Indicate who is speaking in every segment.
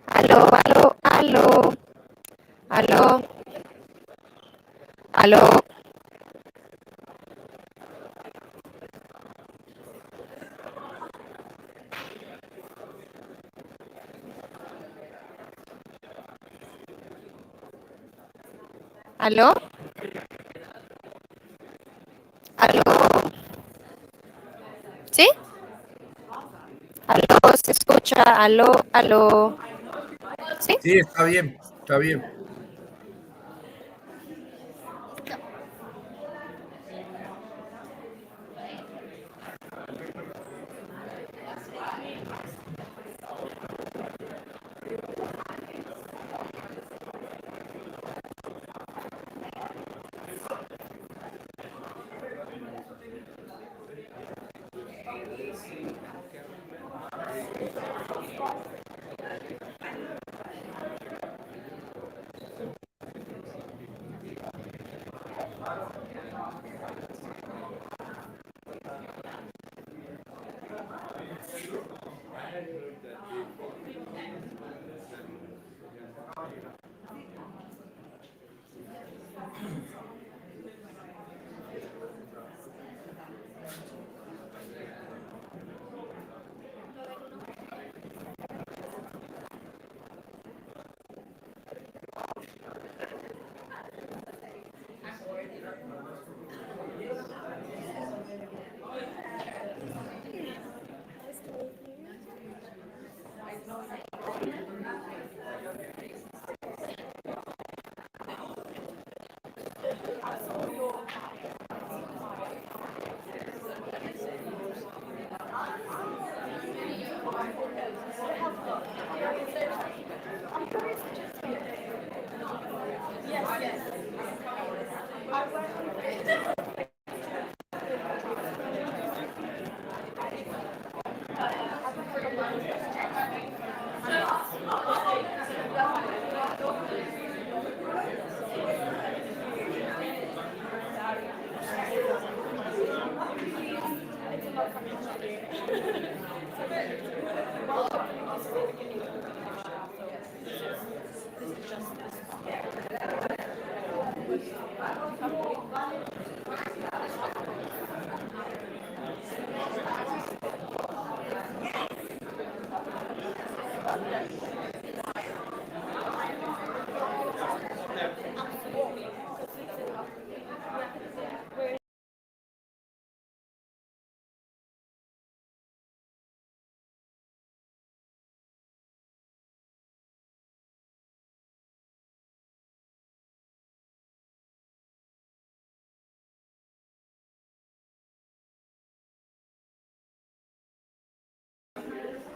Speaker 1: Aló, aló, aló, aló, aló, aló, aló, ¿sí? Aló, se escucha, aló, aló, ¿sí?
Speaker 2: Sí, está bien, está bien.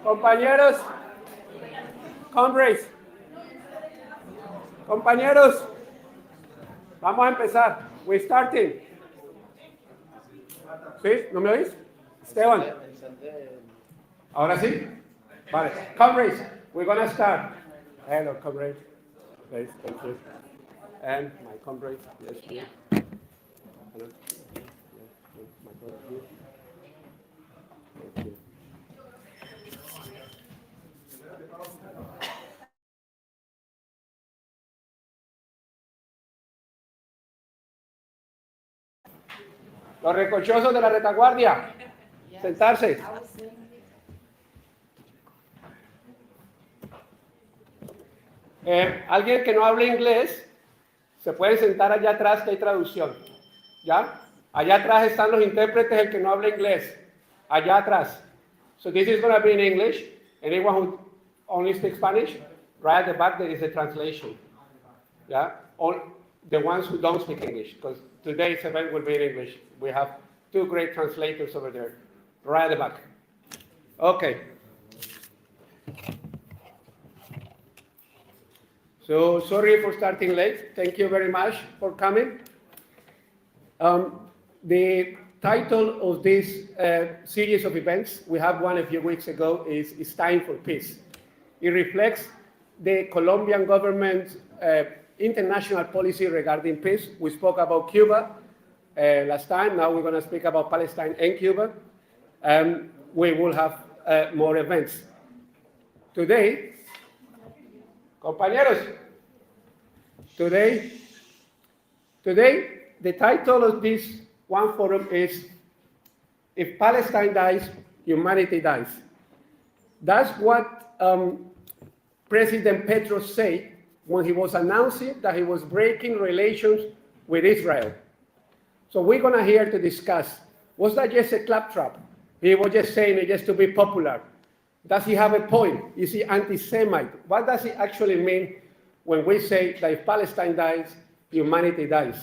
Speaker 3: Compañeros, comrades, compañeros, vamos a empezar. We're starting. ¿Sí? ¿No me oís? Esteban. ¿Ahora sí? Vale. Comrades, we're going to start. Hello, comrades. Please, thank you. And my comrades, yes, please. Hello. Yes, my brother, please. Thank you. Los recochosos de la retaguardia, sentarse. Alguien que no hable inglés, se puede sentar allá atrás que hay traducción. ¿Ya? Allá atrás están los intérpretes, el que no habla inglés. Allá atrás. So this is going to be in English. Anyone who only speaks Spanish, right at the back there is a translation. Yeah? All the ones who don't speak English, because today's event will be in English. We have two great translators over there, right at the back. Okay. So sorry for starting late. Thank you very much for coming. The title of this series of events, we had one a few weeks ago, is It's Time for Peace. It reflects the Colombian government's international policy regarding peace. We spoke about Cuba last time. Now we're going to speak about Palestine and Cuba. We will have more events. Today, compañeros, today, the title of this one forum is If Palestine Dies, Humanity Dies. That's what President Petro said when he was announcing that he was breaking relations with Israel. So we're going to here to discuss, was that just a claptrap? He was just saying it just to be popular. Does he have a point? Is he anti-Semite? What does it actually mean when we say that if Palestine dies, humanity dies?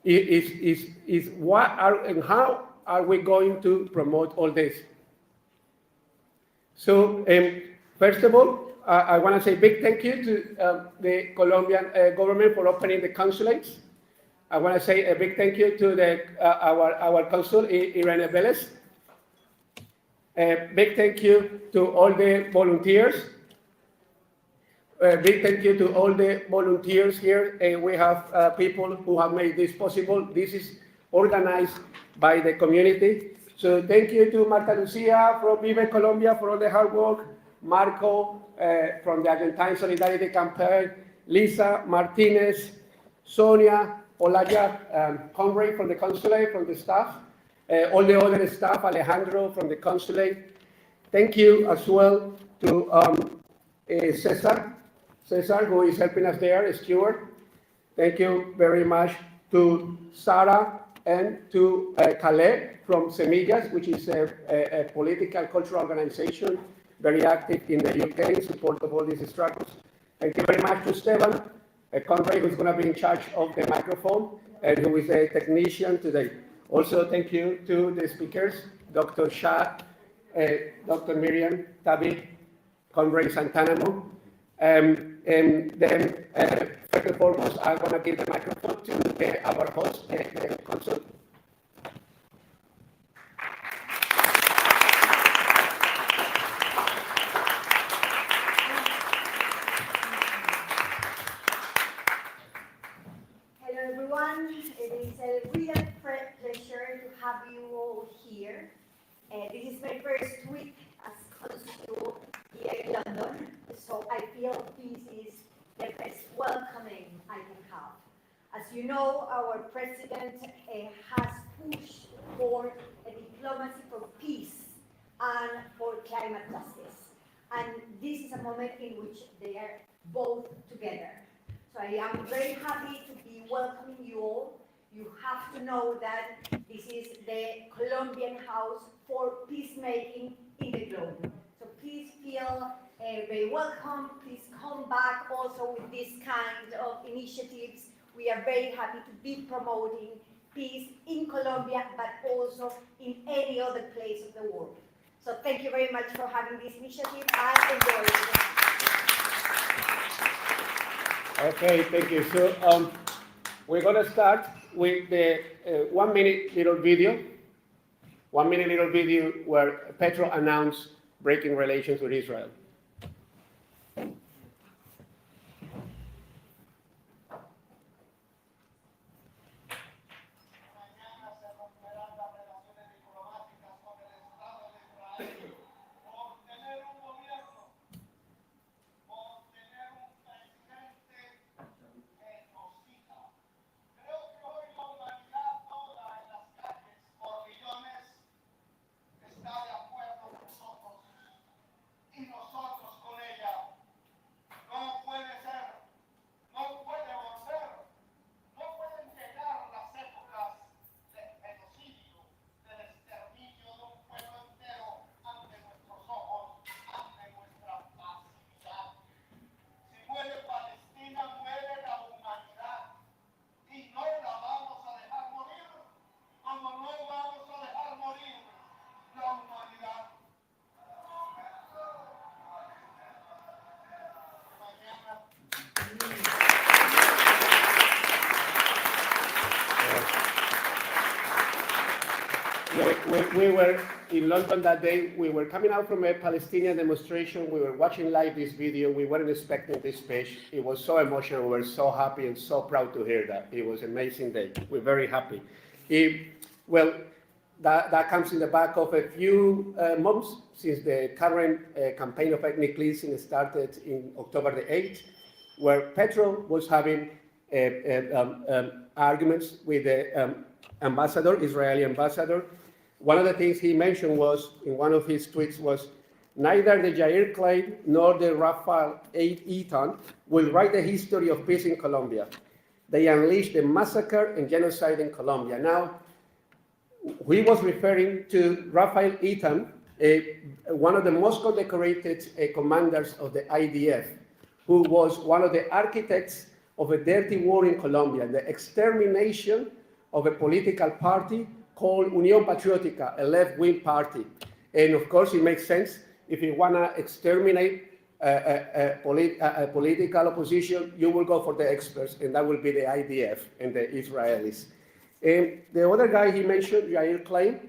Speaker 3: And how are we going to promote all this? So first of all, I want to say a big thank you to the Colombian government for opening the consulates. I want to say a big thank you to our consul, Irene Vélez. A big thank you to all the volunteers. A big thank you to all the volunteers here. We have people who have made this possible. This is organized by the community. So thank you to Marta Lucia from Vive Colombia for all the hard work, Marco from the Argentine Solidarity Campaign, Lisa Martinez, Sonia, Olaya Conray from the consulate, from the staff, all the other staff, Alejandro from the consulate. Thank you as well to Cesar, who is helping us there, Stuart. Thank you very much to Sarah and to Calais from Semillas, which is a political cultural organization very active in the UK in support of all these struggles. Thank you very much to Esteban Conray, who's going to be in charge of the microphone and who is a technician today. Also, thank you to the speakers, Dr. Shahd, Dr. Miriam, Taby, Ajan Santanamo. And then, first and foremost, I'm going to give the microphone to our host, the consul.
Speaker 4: Hello, everyone. It is a real pleasure to have you all here. This is my first week as consul here in London, so I feel this is the best welcoming I can have. As you know, our president has pushed for a diplomacy for peace and for climate justice. And this is a moment in which they are both together. So I am very happy to be welcoming you all. You have to know that this is the Colombian House for peacemaking in the globe. So please feel very welcome. Please come back also with this kind of initiatives. We are very happy to be promoting peace in Colombia, but also in any other place of the world. So thank you very much for having this initiative. I enjoy it.
Speaker 3: Okay, thank you. So we're going to start with the 1 minute little video. 1 minute little video where Petro announced breaking relations with Israel. We were in London that day. We were coming out from a Palestinian demonstration. We were watching live this video. We weren't expecting this speech. It was so emotional. We were so happy and so proud to hear that. It was an amazing day. We're very happy. Well, that comes in the back of a few months since the current campaign of ethnic cleansing started in October the 8th, where Petro was having arguments with the Israeli ambassador. One of the things he mentioned was, in one of his tweets, was neither the Yair claim nor the Rafael Eitan will write the history of peace in Colombia. They unleashed the massacre and genocide in Colombia. Now, he was referring to Rafael Eitan, one of the most condecorated commanders of the IDF, who was one of the architects of a dirty war in Colombia, the extermination of a political party called Unión Patriótica, a left-wing party. And of course, it makes sense if you want to exterminate a political opposition, you will go for the experts, and that will be the IDF and the Israelis. And the other guy he mentioned, Yair Klein,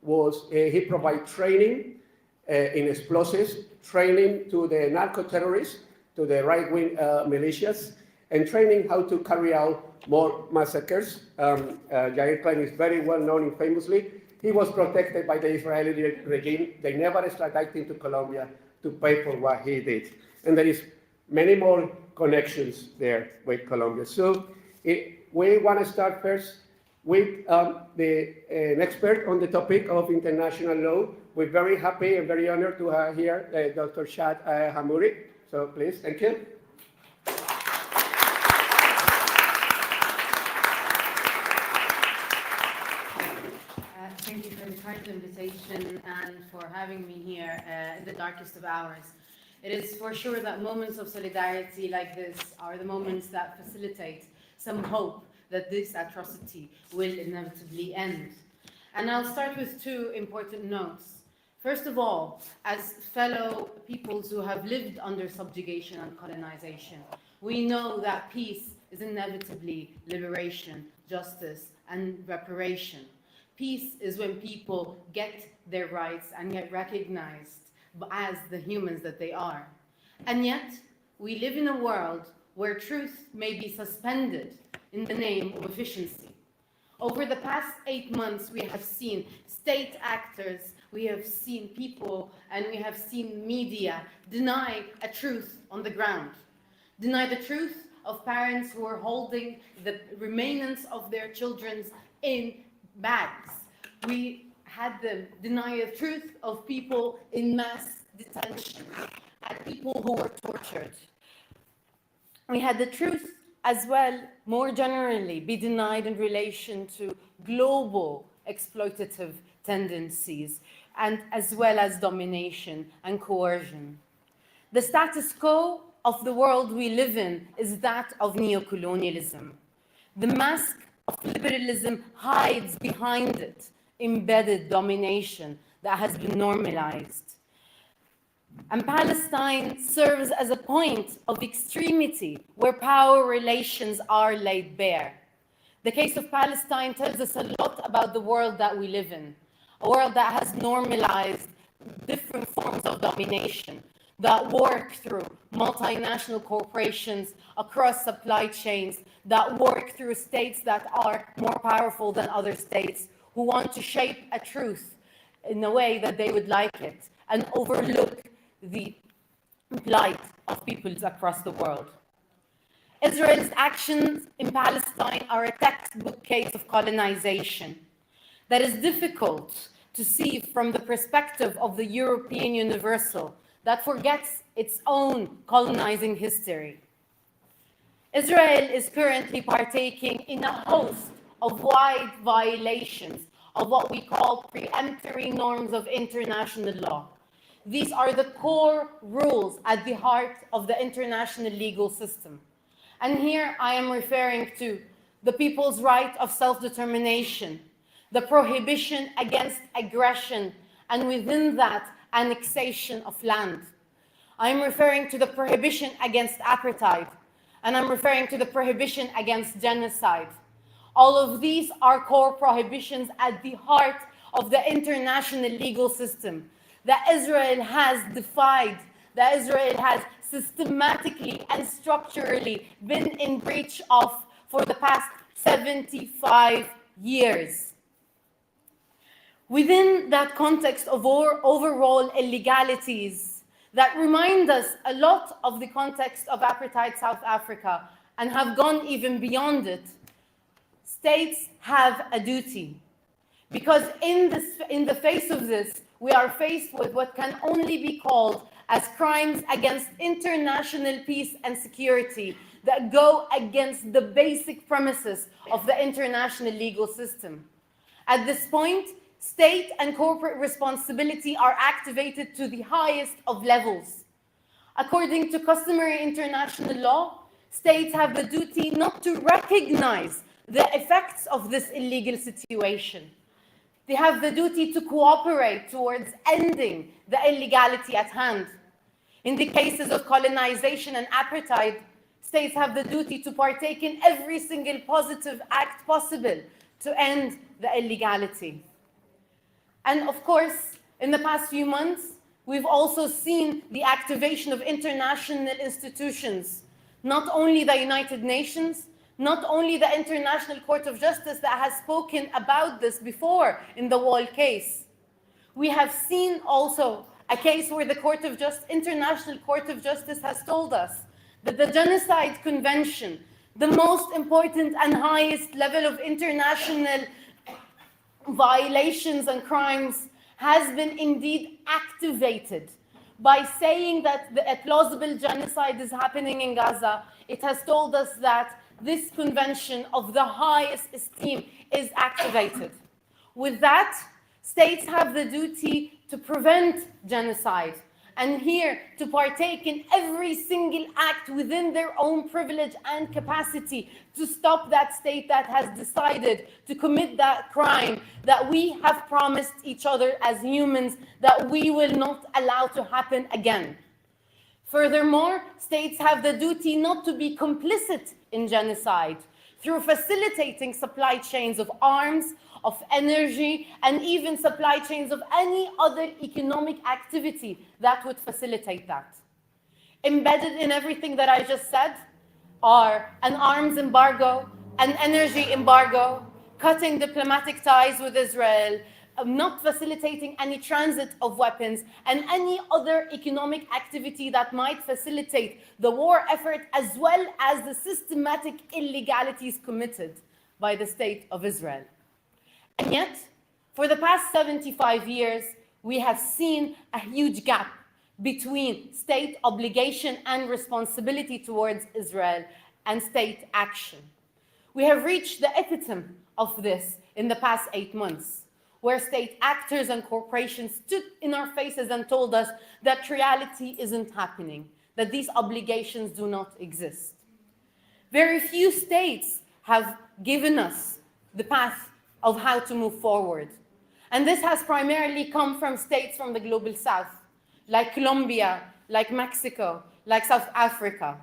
Speaker 3: was he provided training in explosives, training to the narco-terrorists, to the right-wing militias, and training how to carry out more massacres. Yair Klein is very well known and famously. he was protected by the Israeli regime. They never extradited him to Colombia to pay for what he did. And there is many more connections there with Colombia. So we want to start first with an expert on the topic of international law. We're very happy and very honored to have here Dr. Shahd Hammouri. So please, thank you.
Speaker 5: Thank you for the kind invitation and for having me here in the darkest of hours. It is for sure that moments of solidarity like this are the moments that facilitate some hope that this atrocity will inevitably end. And I'll start with two important notes. First of all, as fellow peoples who have lived under subjugation and colonization, we know that peace is inevitably liberation, justice, and reparation. Peace is when people get their rights and get recognized as the humans that they are. And yet, we live in a world where truth may be suspended in the name of efficiency. Over the past 8 months, we have seen state actors, we have seen people, and we have seen media deny a truth on the ground. Deny the truth of parents who are holding the remains of their children in bags. We had them deny the truth of people in mass detention and people who were tortured. We had the truth as well, more generally, be denied in relation to global exploitative tendencies and as well as domination and coercion. The status quo of the world we live in is that of neocolonialism. The mask of liberalism hides behind it embedded domination that has been normalized. And Palestine serves as a point of extremity where power relations are laid bare. The case of Palestine tells us a lot about the world that we live in, a world that has normalized different forms of domination, that work through multinational corporations across supply chains, that work through states that are more powerful than other states, who want to shape a truth in a way that they would like it and overlook the plight of peoples across the world. Israel's actions in Palestine are a textbook case of colonization that is difficult to see from the perspective of the European universal that forgets its own colonizing history. Israel is currently partaking in a host of wide violations of what we call preemptory norms of international law. These are the core rules at the heart of the international legal system. And here I am referring to the people's right of self-determination, the prohibition against aggression, and within that, annexation of land. I'm referring to the prohibition against apartheid, and I'm referring to the prohibition against genocide. All of these are core prohibitions at the heart of the international legal system that Israel has defied, that Israel has systematically and structurally been in breach of for the past 75 years. Within that context of overall illegalities that remind us a lot of the context of apartheid South Africa and have gone even beyond it, states have a duty. Because in the face of this, we are faced with what can only be called as crimes against international peace and security that go against the basic premises of the international legal system. At this point, state and corporate responsibility are activated to the highest of levels. According to customary international law, states have the duty not to recognize the effects of this illegal situation. They have the duty to cooperate towards ending the illegality at hand. In the cases of colonization and apartheid, states have the duty to partake in every single positive act possible to end the illegality. And of course, in the past few months, we've also seen the activation of international institutions, not only the United Nations, Not only the International Court of Justice that has spoken about this before in the Wall case. We have seen also a case where the International Court of Justice has told us that the Genocide Convention, the most important and highest level of international violations and crimes, has been indeed activated by saying that a plausible genocide is happening in Gaza. It has told us that this convention of the highest esteem is activated. With that, states have the duty to prevent genocide and here to partake in every single act within their own privilege and capacity to stop that state that has decided to commit that crime that we have promised each other as humans that we will not allow to happen again. Furthermore, states have the duty not to be complicit in genocide through facilitating supply chains of arms, of energy, and even supply chains of any other economic activity that would facilitate that. Embedded in everything that I just said are an arms embargo, an energy embargo, cutting diplomatic ties with Israel, not facilitating any transit of weapons, and any other economic activity that might facilitate the war effort, as well as the systematic illegalities committed by the State of Israel. And yet, for the past 75 years, we have seen a huge gap between state obligation and responsibility towards Israel and state action. We have reached the epitome of this in the past 8 months, where state actors and corporations stood in our faces and told us that reality isn't happening, that these obligations do not exist. Very few states have given us the path of how to move forward. And this has primarily come from states from the global south, like Colombia, like Mexico, like South Africa,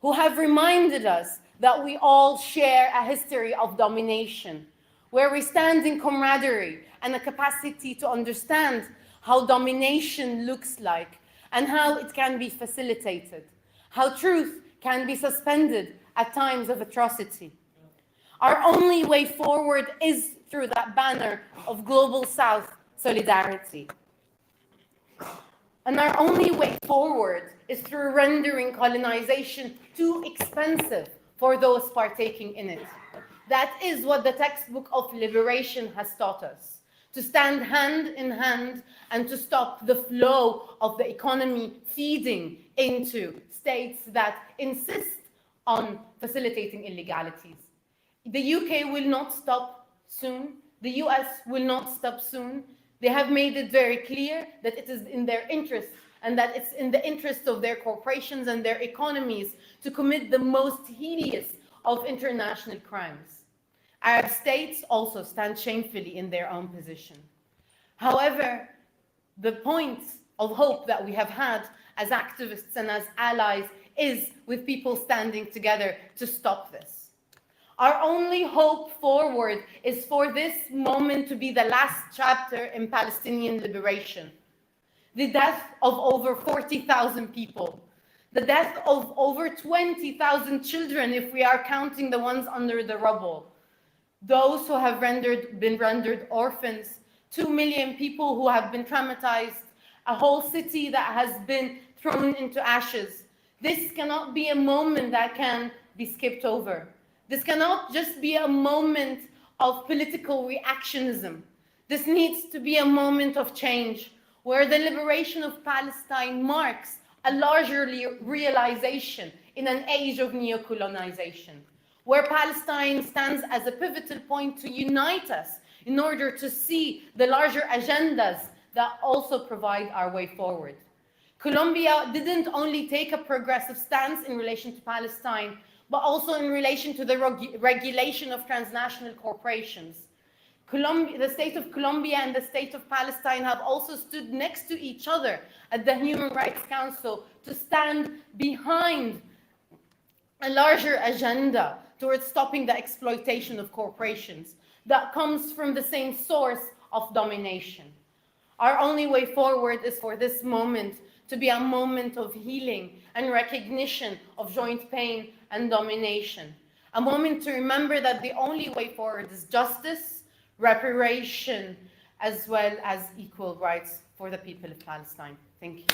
Speaker 5: who have reminded us that we all share a history of domination, where we stand in camaraderie and a capacity to understand how domination looks like and how it can be facilitated, how truth can be suspended at times of atrocity. Our only way forward is through that banner of Global South solidarity. And our only way forward is through rendering colonization too expensive for those partaking in it. That is what the textbook of liberation has taught us, to stand hand in hand and to stop the flow of the economy feeding into states that insist on facilitating illegalities. The UK will not stop soon. The US will not stop soon. They have made it very clear that it is in their interest and that it's in the interest of their corporations and their economies to commit the most hideous of international crimes. Arab states also stand shamefully in their own position. However, the point of hope that we have had as activists and as allies is with people standing together to stop this. Our only hope forward is for this moment to be the last chapter in Palestinian liberation. The death of over 40,000 people, the death of over 20,000 children if we are counting the ones under the rubble, those who have been rendered orphans, 2 million people who have been traumatized, a whole city that has been thrown into ashes. This cannot be a moment that can be skipped over. This cannot just be a moment of political reactionism. This needs to be a moment of change, where the liberation of Palestine marks a larger realization in an age of neocolonization, where Palestine stands as a pivotal point to unite us in order to see the larger agendas that also provide our way forward. Colombia didn't only take a progressive stance in relation to Palestine, but also in relation to the regulation of transnational corporations. The state of Colombia and the state of Palestine have also stood next to each other at the Human Rights Council to stand behind a larger agenda towards stopping the exploitation of corporations that comes from the same source of domination. Our only way forward is for this moment to be a moment of healing and recognition of joint pain and domination. A moment to remember that the only way forward is justice, reparation, as well as equal rights for the people of Palestine. Thank you.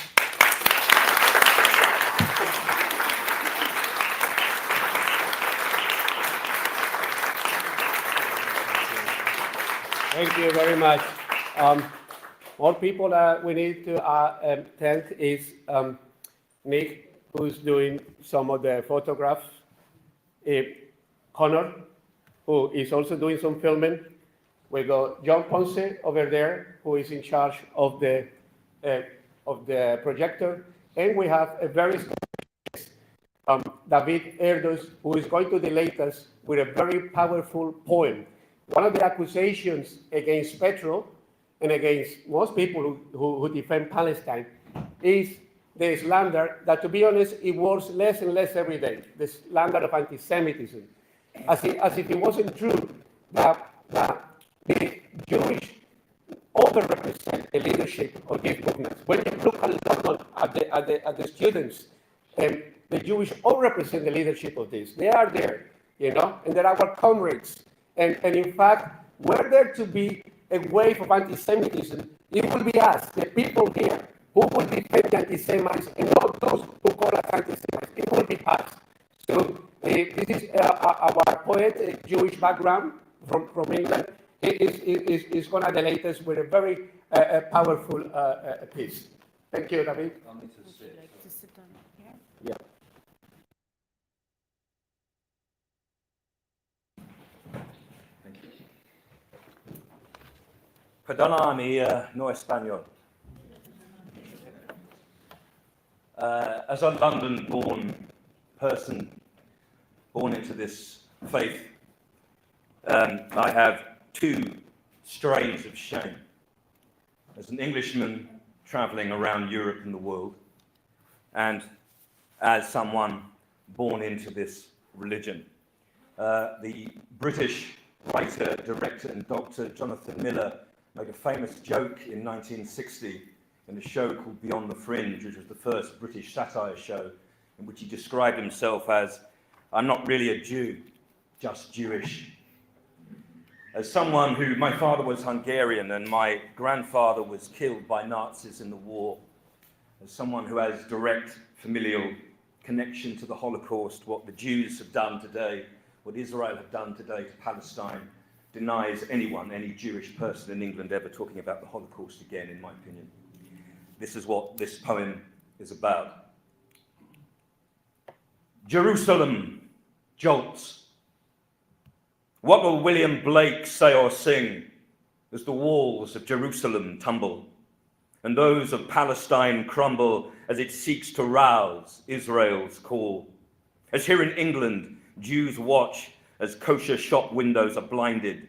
Speaker 3: Thank you very much. All people we need to thank is Nick, who's doing some of the photographs, Connor, who is also doing some filming. We got John Ponce over there, who is in charge of the projector, and we have a very David Erdos, who is going to delight us with a very powerful poem. One of the accusations against Petro and against most people who defend Palestine is the slander that, to be honest, it works less and less every day, the slander of anti-Semitism. As if it wasn't true that the Jewish overrepresent the leadership of these movements. When you look at the students, the Jewish overrepresent the leadership of this. They are there, you know, and they're our comrades. And in fact, were there to be a wave of anti-Semitism, it will be us, the people here, who will defend the anti-Semites, and not those who call us anti-Semites. It will be us. So this is our poet, Jewish background from England. Is going to delight us with a very powerful piece. Thank you, David.
Speaker 5: Would you like to sit down here?
Speaker 3: Yeah.
Speaker 6: Perdóname, no español. As a London-born person, born into this faith, I have two strains of shame. As an Englishman traveling around Europe and the world, and as someone born into this religion. The British writer, director, and doctor Jonathan Miller made a famous joke in 1960 in a show called Beyond the Fringe, which was the first British satire show, in which he described himself as, "I'm not really a Jew, just Jewish." As someone who, my father was Hungarian and my grandfather was killed by Nazis in the war, as someone who has direct familial connection to the Holocaust, what the Jews have done today, what Israel have done today to Palestine, denies anyone, any Jewish person in England ever talking about the Holocaust again, in my opinion. This is what this poem is about. Jerusalem jolts. What will William Blake say or sing as the walls of Jerusalem tumble and those of Palestine crumble as it seeks to rouse Israel's call? As here in England, Jews watch as kosher shop windows are blinded,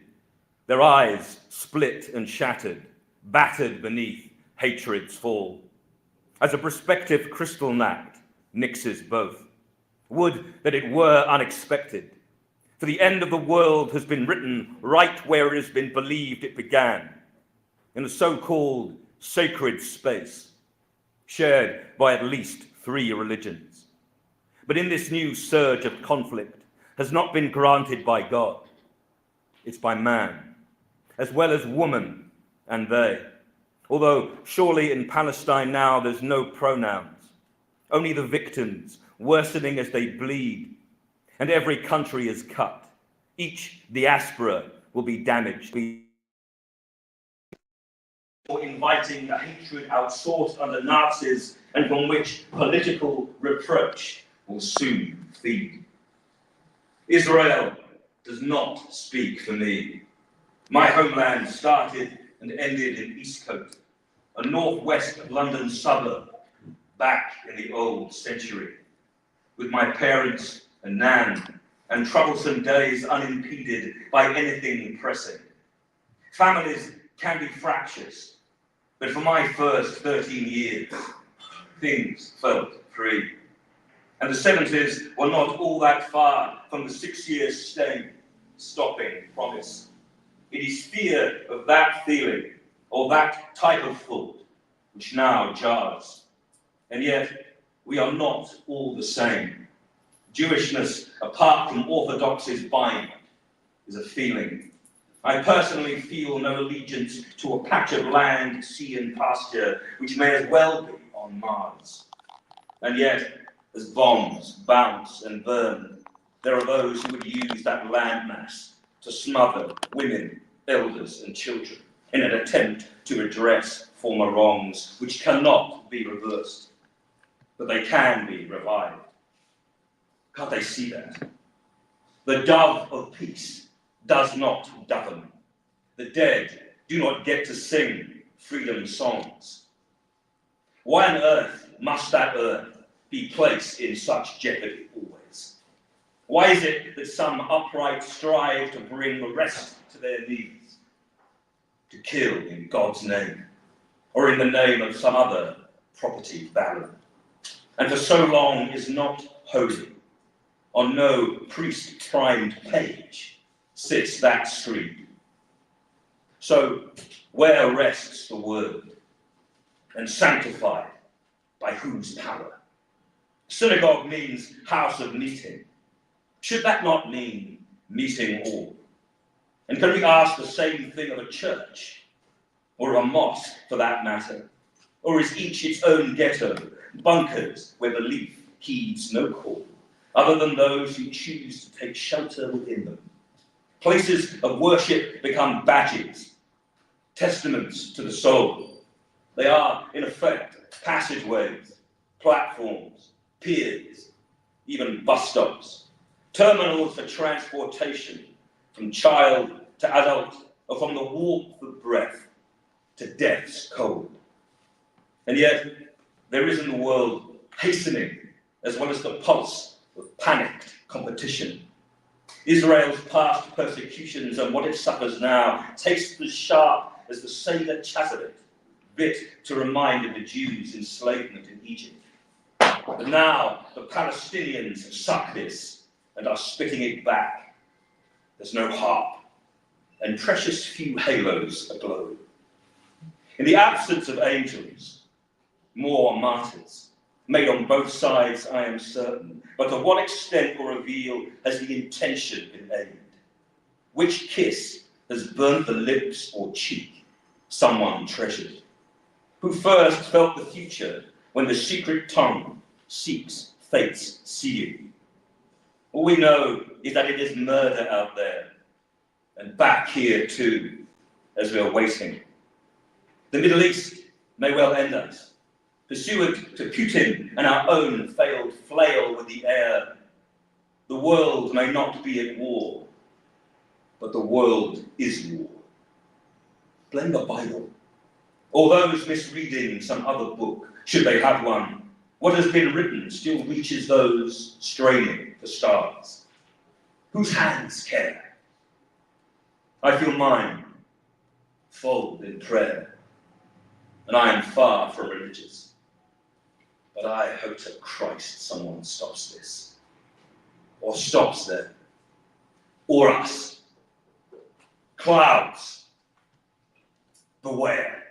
Speaker 6: their eyes split and shattered, battered beneath hatred's fall. As a prospective crystal gnat nixes both. Would that it were unexpected, for the end of the world has been written right where it has been believed it began, in a so-called sacred space, shared by at least 3 religions. But in this new surge of conflict has not been granted by God. It's by man, as well as woman and they. Although surely in Palestine now there's no pronouns, only the victims worsening as they bleed, and every country is cut. Each diaspora will be damaged. For inviting a hatred outsourced under Nazis and from which political reproach will soon feed. Israel does not speak for me. My homeland started and ended in Eastcote, a northwest London suburb, back in the old century, with my parents and Nan, and troublesome days unimpeded by anything pressing. Families can be fractious, but for my first 13 years, things felt free. And the 70s were not all that far from the 6-year stay, stopping promise. It is fear of that feeling, or that type of thought, which now jars. And yet, we are not all the same. Jewishness, apart from Orthodoxy's bind, is a feeling. I personally feel no allegiance to a patch of land, sea and pasture, which may as well be on Mars. And yet, as bombs bounce and burn, there are those who would use that landmass to smother women, elders and children in an attempt to redress former wrongs which cannot be reversed, but they can be revived. Can't they see that? The dove of peace does not govern. The dead do not get to sing freedom songs. Why on earth must that earth be placed in such jeopardy always? Why is it that some upright strive to bring the rest to their knees? To kill in God's name, or in the name of some other property value. And for so long is not holy. On no priest-primed page sits that stream. So where rests the word? And sanctified by whose power? Synagogue means house of meeting. Should that not mean meeting all? And can we ask the same thing of a church, or a mosque for that matter? Or is each its own ghetto, bunkers where belief heeds no call, other than those who choose to take shelter within them? Places of worship become badges, testaments to the soul. They are, in effect, passageways, platforms, piers, even bus stops, terminals for transportation from child to adult, or from the warmth of breath to death's cold. And yet, there is in the world hastening, as well as the pulse of panicked competition. Israel's past persecutions and what it suffers now taste as sharp as the sailor Chazarek bit to remind of the Jews' enslavement in Egypt. But now the Palestinians suck this and are spitting it back. There's no harp, and precious few halos aglow. In the absence of angels, more martyrs, made on both sides, I am certain, but to what extent or reveal has the intention been aimed? Which kiss has burnt the lips or cheek someone treasured? Who first felt the future when the secret tongue seeks fate's seeing? All we know is that it is murder out there, and back here too, as we are waiting. The Middle East may well end us, pursuant to Putin and our own failed flail with the air. The world may not be at war, but the world is war. Blame the Bible, or those misreading some other book, should they have one. What has been written still reaches those straining for stars. Whose hands care? I feel mine fold in prayer, and I am far from religious. But I hope to Christ someone stops this, or stops them, or us. Clouds, beware.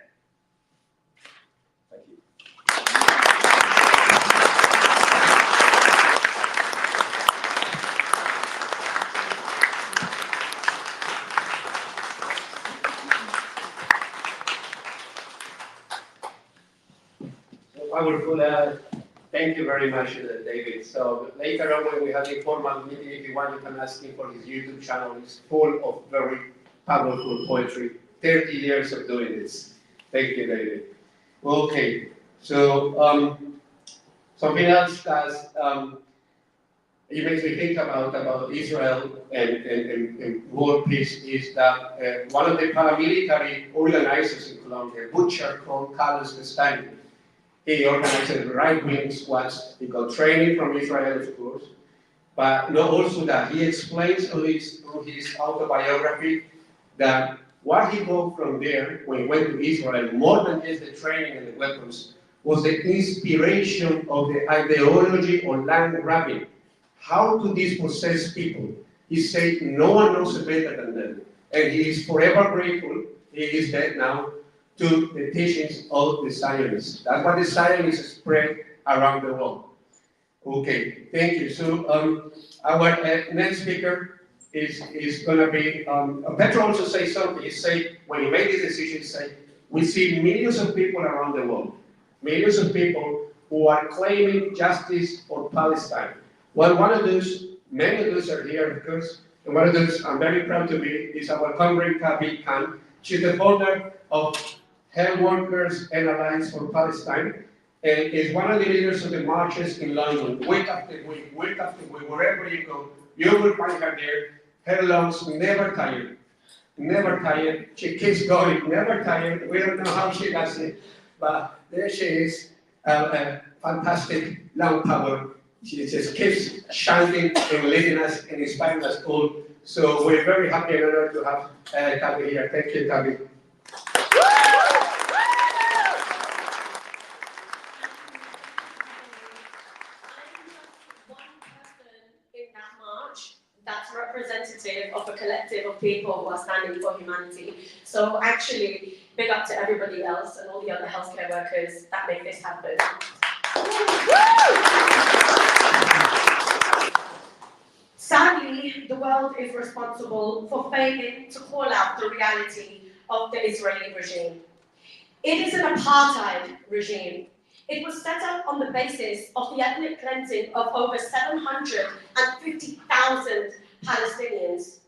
Speaker 6: Thank you.
Speaker 3: Powerful. Thank you very much, David. So later on, when we have a formal meeting, if you want, you can ask him for his YouTube channel. It's full of very powerful poetry. 30 years of doing this. Thank you, David. Okay, so something else that it makes me think about Israel and world peace is that one of the paramilitary organizers in Colombia, butcher called Carlos Castaño, he organized a right-wing squads. He got training from Israel, of course, but not also that. He explains through his autobiography that what he got from there when he went to Israel, more than just the training and the weapons, was the inspiration of the ideology of land grabbing. How to dispossess people. He said no one knows it better than them. And he is forever grateful, he is dead now, to the teachings of the Zionists. That's what the Zionists spread around the world. Okay, thank you. So our next speaker is going to be, Petro also say something. He say, when he made this decision, he say, we see millions of people around the world, millions of people who are claiming justice for Palestine. Well, one of those, many of those are here, of course, and one of those I'm very proud to be is our comrade Taby Khan. She's the founder of Health Workers and Alliance for Palestine, and is one of the leaders of the marches in London, week after week, wherever you go, you will find her there. Her lungs never tired, never tired. She keeps going, never tired. We don't know how she does it, but there she is, a fantastic lung power. She just keeps shining and leading us and inspiring us all. So we're very happy and honored to have Taby here. Thank you, Taby.
Speaker 7: That's representative of a collective of people who are standing for humanity. So actually, big up to everybody else and all the other healthcare workers that make this happen. Sadly, the world is responsible for failing to call out the reality of the Israeli regime. It is an apartheid regime. It was set up on the basis of the ethnic cleansing of over 750,000 Palestinians.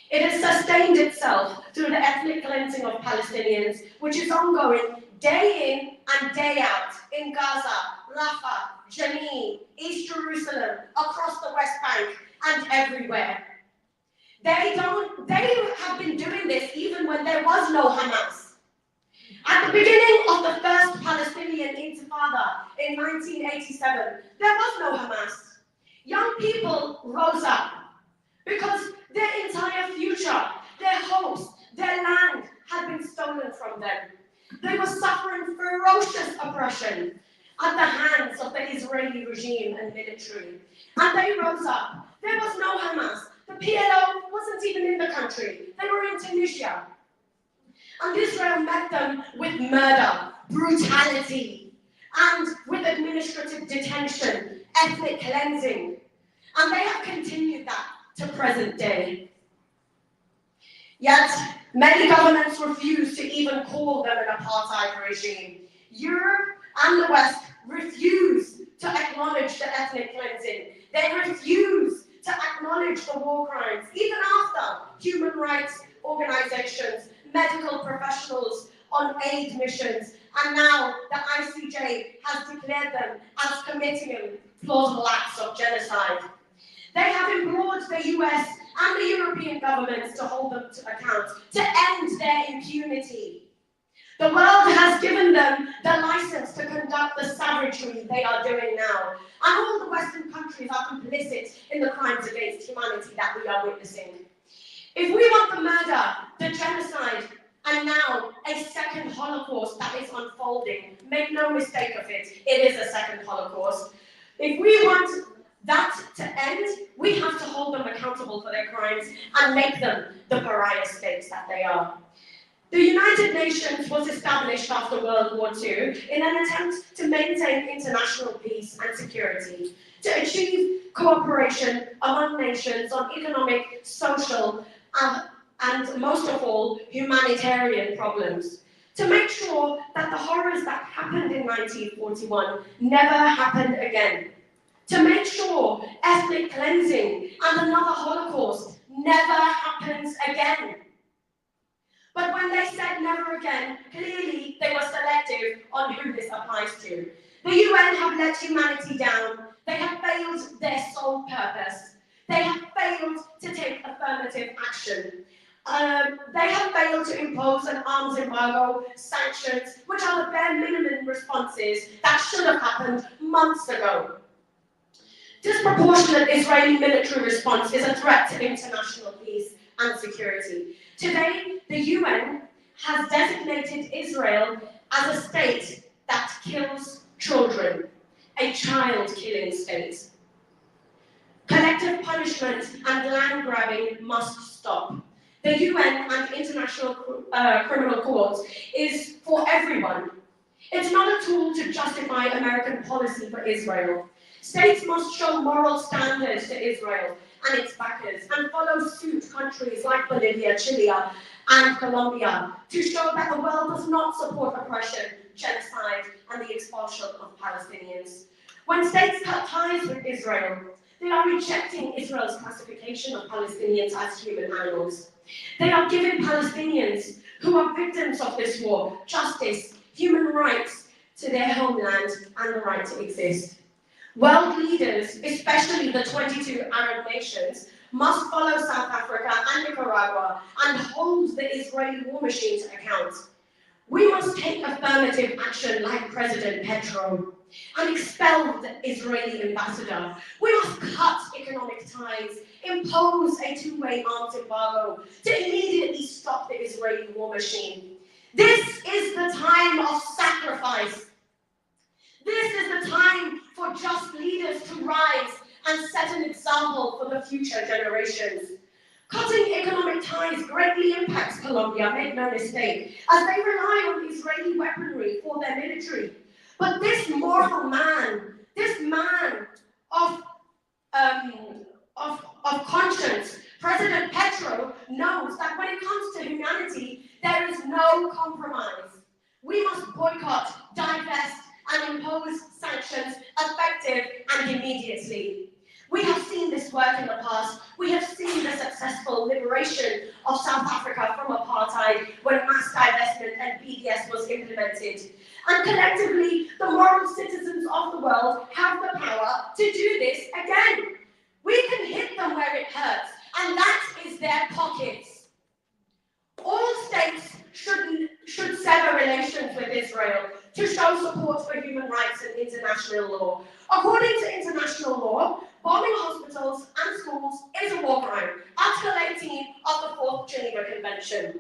Speaker 7: It has sustained itself through the ethnic cleansing of Palestinians, which is ongoing day in and day out in Gaza, Rafah, Jenin, East Jerusalem, across the West Bank, and everywhere. They have been doing this even when there was no Hamas. At the beginning of the first Palestinian Intifada in 1987, there was no Hamas. Young people rose up because their entire future, their hopes, their land had been stolen from them. They were suffering ferocious oppression at the hands of the Israeli regime and military. And they rose up. There was no Hamas. The PLO wasn't even in the country. They were in Tunisia. And Israel met them with murder, brutality, and with administrative detention, ethnic cleansing. And they have continued that to present day. Yet, many governments refuse to even call them an apartheid regime. Europe and the West refuse to acknowledge the ethnic cleansing. They refuse to acknowledge the war crimes, even after human rights organizations, medical professionals on aid missions, and now the ICJ has declared them as committing plausible acts of genocide. They have implored the US and the European governments to hold them to account, to end their impunity. The world has given them the license to conduct the savagery they are doing now. And all the Western countries are complicit in the crimes against humanity that we are witnessing. If we want the murder, the genocide, and now a second Holocaust that is unfolding, make no mistake of it, it is a second Holocaust. If we want that to end, we have to hold them accountable for their crimes and make them the pariah states that they are. The United Nations was established after World War II in an attempt to maintain international peace and security, to achieve cooperation among nations on economic, social, and most of all, humanitarian problems, to make sure that the horrors that happened in 1941 never happened again, to make sure ethnic cleansing and another Holocaust never happens again. But when they said never again, clearly they were selective on who this applies to. The UN have let humanity down. They have failed their sole purpose. They have failed to take affirmative action. They have failed to impose an arms embargo, sanctions, which are the bare minimum responses that should have happened months ago. Disproportionate Israeli military response is a threat to international peace and security. Today, the UN has designated Israel as a state that kills children, a child-killing state. Collective punishment and land grabbing must stop. The UN and International Criminal Court is for everyone. It's not a tool to justify American policy for Israel. States must show moral standards to Israel and its backers and follow suit countries like Bolivia, Chile, and Colombia to show that the world does not support oppression, genocide, and the expulsion of Palestinians. When states cut ties with Israel, they are rejecting Israel's classification of Palestinians as human animals. They are giving Palestinians who are victims of this war justice, human rights to their homeland, and the right to exist. World leaders, especially the 22 Arab nations, must follow South Africa and Nicaragua and hold the Israeli war machine to account. We must take affirmative action like President Petro and expel the Israeli ambassador. We must cut economic ties, impose a two-way arms embargo to immediately stop the Israeli war machine. This is the time of sacrifice. This is the time for just leaders to rise and set an example for the future generations. Cutting economic ties greatly impacts Colombia, make no mistake, as they rely on Israeli weaponry for their military. But this moral man, this man of conscience, President Petro, knows that when it comes to humanity, there is no compromise. We must boycott, divest, and impose sanctions effective and immediately. We have seen this work in the past. We have seen the successful liberation of South Africa from apartheid when mass divestment and BDS was implemented. And collectively, the moral citizens of the world have the power to do this again. We can hit them where it hurts, and that is their pockets. All states should sever relations with Israel to show support for human rights and international law. According to international law, bombing hospitals and schools is a war crime, Article 18 of the 4th Geneva Convention.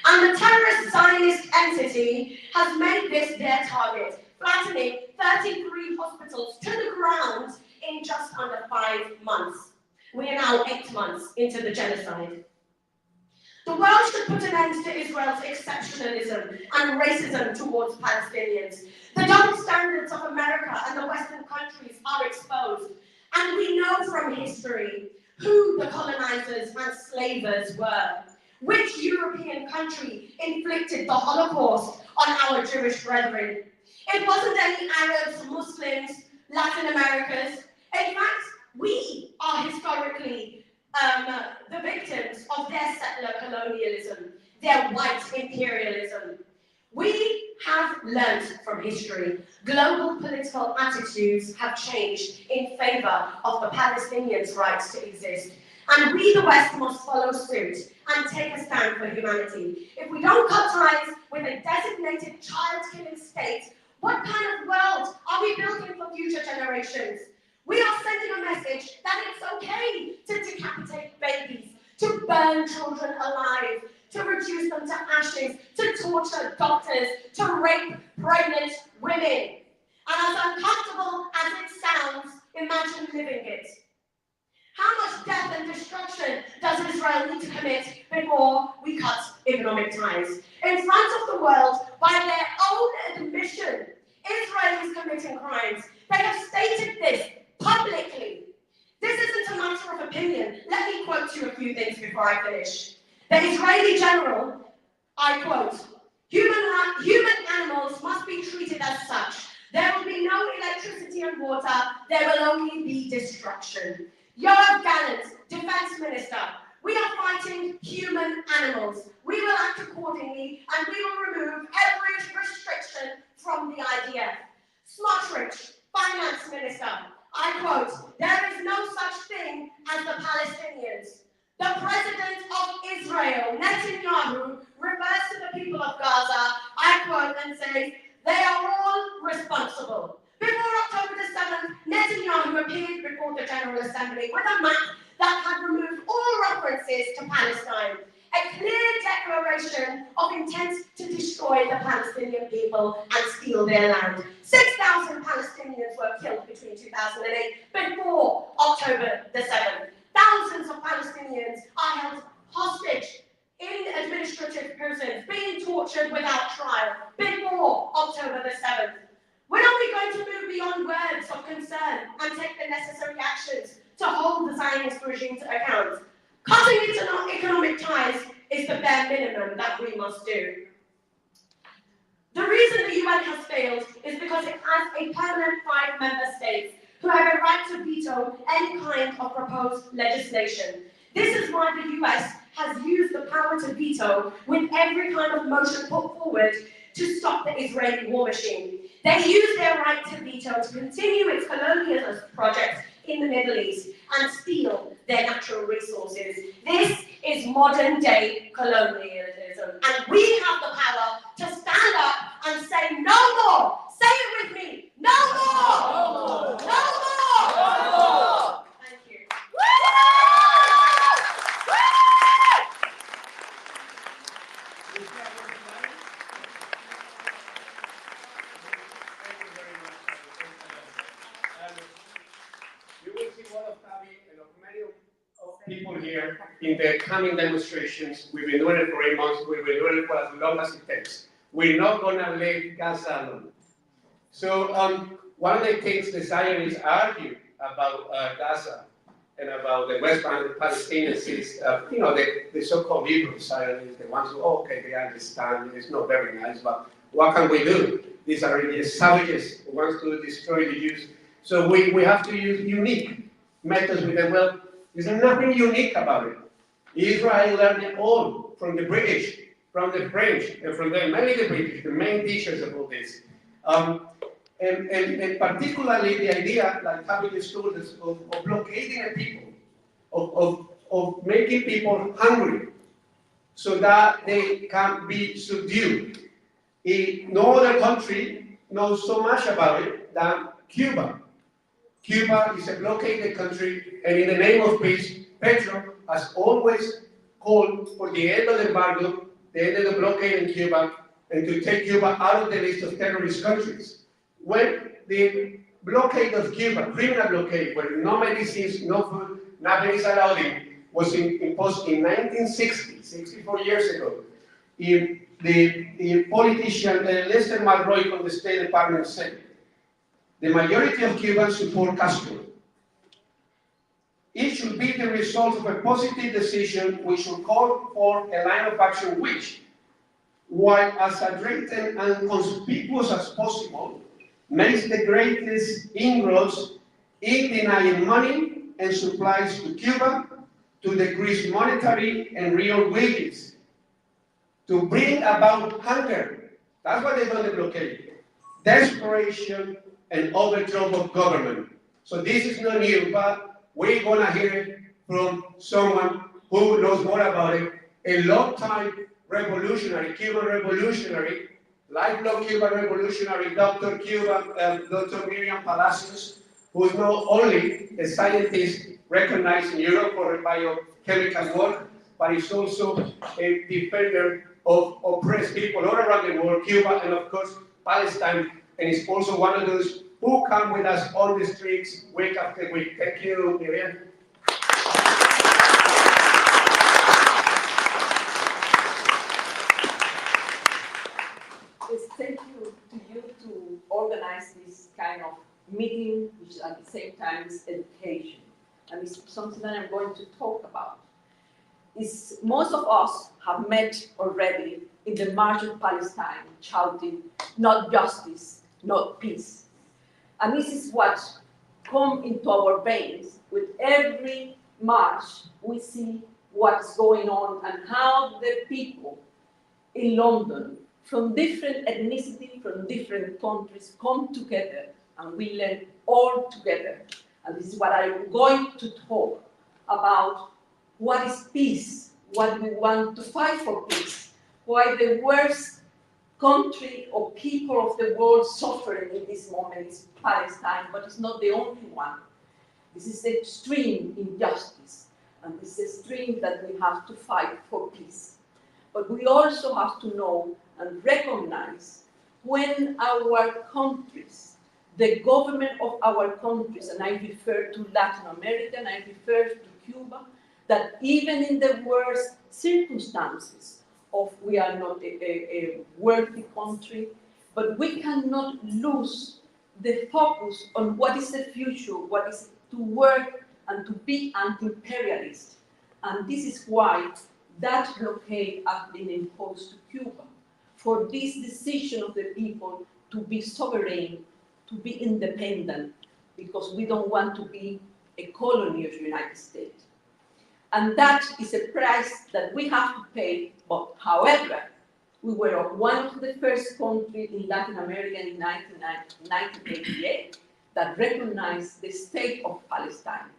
Speaker 7: And the terrorist Zionist entity has made this their target, flattening 33 hospitals to the ground in just under 5 months. We are now 8 months into the genocide. The world should put an end to Israel's exceptionalism and racism towards Palestinians. The double standards of America and the Western countries are exposed, and we know from history who the colonizers and slavers were. Which European country inflicted the Holocaust on our Jewish brethren? It wasn't any Arabs, Muslims, Latin Americans. In fact, we are historically the victims of their settler colonialism, their white imperialism. We have learned from history. Global political attitudes have changed in favor of the Palestinians' rights to exist. And we, the West, must follow suit and take a stand for humanity. If we don't cut ties with a designated child-killing state, what kind of world are we building for future generations? We are sending a message that it's okay to decapitate babies, to burn children alive, to reduce them to ashes, to torture doctors, to rape pregnant women. And as uncomfortable as it sounds, imagine living it. How much death and destruction does Israel need to commit before we cut economic ties? In front of the world, by their own admission, Israel is committing crimes. They have stated this publicly. This isn't a matter of opinion. Let me quote you a few things before I finish. The Israeli general, I quote, human animals must be treated as such. There will be no electricity and water. There will only be destruction. Yoav Gallant, Defense Minister, we are fighting human animals. We will act accordingly and we will remove every restriction from the IDF. Smotrich, Finance Minister, I quote, there is no such thing as the Palestinians. The President of Israel, Netanyahu, refers to the people of Gaza, I quote, and says, they are all responsible. Before October the 7th, Netanyahu appeared before the General Assembly with a map that had removed all references to Palestine. A clear declaration of intent to destroy the Palestinian people and steal their land. 6,000 Palestinians were killed between 2008 before October the 7th. Thousands of Palestinians are held hostage in administrative prisons, being tortured without trial before October the 7th. When are we going to move beyond words of concern and take necessary actions to hold the Zionist regime to account. Cutting economic ties is the bare minimum that we must do. The reason the UN has failed is because it has a permanent 5 member states who have a right to veto any kind of proposed legislation. This is why the US has used the power to veto with every kind of motion put forward to stop the Israeli war machine. They use their right to veto to continue its colonialist projects in the Middle East and steal their natural resources. This is modern day colonialism, and we have the power to stand up and say no more. Say it with me, no more! No more! No more! No more! Thank you.
Speaker 3: You will see one of Taby and of many of people here in the coming demonstrations. We've been doing it for 8 months. We've been doing it for as long as it takes. We're not going to leave Gaza alone. So one of the things the Zionists argue about Gaza and about the West Bank, the Palestinians, is, the so-called liberal Zionists, the ones who, okay, they understand, it's not very nice, but what can we do? These are just savages who want to destroy the Jews. So we have to use unique methods with them. Well, there's nothing unique about it. Israel learned it all from the British, from the French, and from mainly the British, the main teachers of all this. And particularly the idea, like Taby just told us, of blockading a people, of making people hungry so that they can be subdued. No other country knows so much about it than Cuba. Cuba is a blockaded country, and in the name of peace, Petro has always called for the end of the embargo, the end of the blockade in Cuba, and to take Cuba out of the list of terrorist countries. When the blockade of Cuba, criminal blockade, where no medicines, no food, nothing is allowed in, was imposed in 1960, 64 years ago, the politician Lester McRoy from the State Department said, the majority of Cubans support Castro. It should be the result of a positive decision. We should call for a line of action which, while as aggressive and conspicuous as possible, makes the greatest inroads in denying money and supplies to Cuba, to decrease monetary and real wages, to bring about hunger. That's what they done the blockade. Desperation and overthrow of government. So this is not new, but we're gonna hear it from someone who knows more about it. A long-time revolutionary, Cuban revolutionary, lifelong Cuban revolutionary, Dr. Miriam Palacios, who is not only a scientist recognized in Europe for her biochemical work, but is also a defender of oppressed people all around the world, Cuba and of course Palestine, and is also one of those who come with us on the streets week after week. Thank you, Miriam.
Speaker 8: Thank you to organize this kind of meeting, which at the same time is education. And it's something that I'm going to talk about. Most of us have met already in the March of Palestine, shouting, not justice, not peace. And this is what comes into our veins. With every march, we see what's going on and how the people in London, from different ethnicity, from different countries, come together and we learn all together. And this is what I'm going to talk about. What is peace? What we want to fight for peace? Why the worst country or people of the world suffering in this moment is Palestine, but it's not the only one. This is extreme injustice, and this is extreme that we have to fight for peace. But we also have to know and recognize when our countries, the government of our countries, and I refer to Latin America, and I refer to Cuba, that even in the worst circumstances of we are not a wealthy country, but we cannot lose the focus on what is the future, what is to work and to be anti-imperialist. And this is why that blockade has been imposed to Cuba, for this decision of the people to be sovereign, to be independent, because we don't want to be a colony of the United States. And that is a price that we have to pay, but however, we were one of the first countries in Latin America in 1988 that recognized the state of Palestine.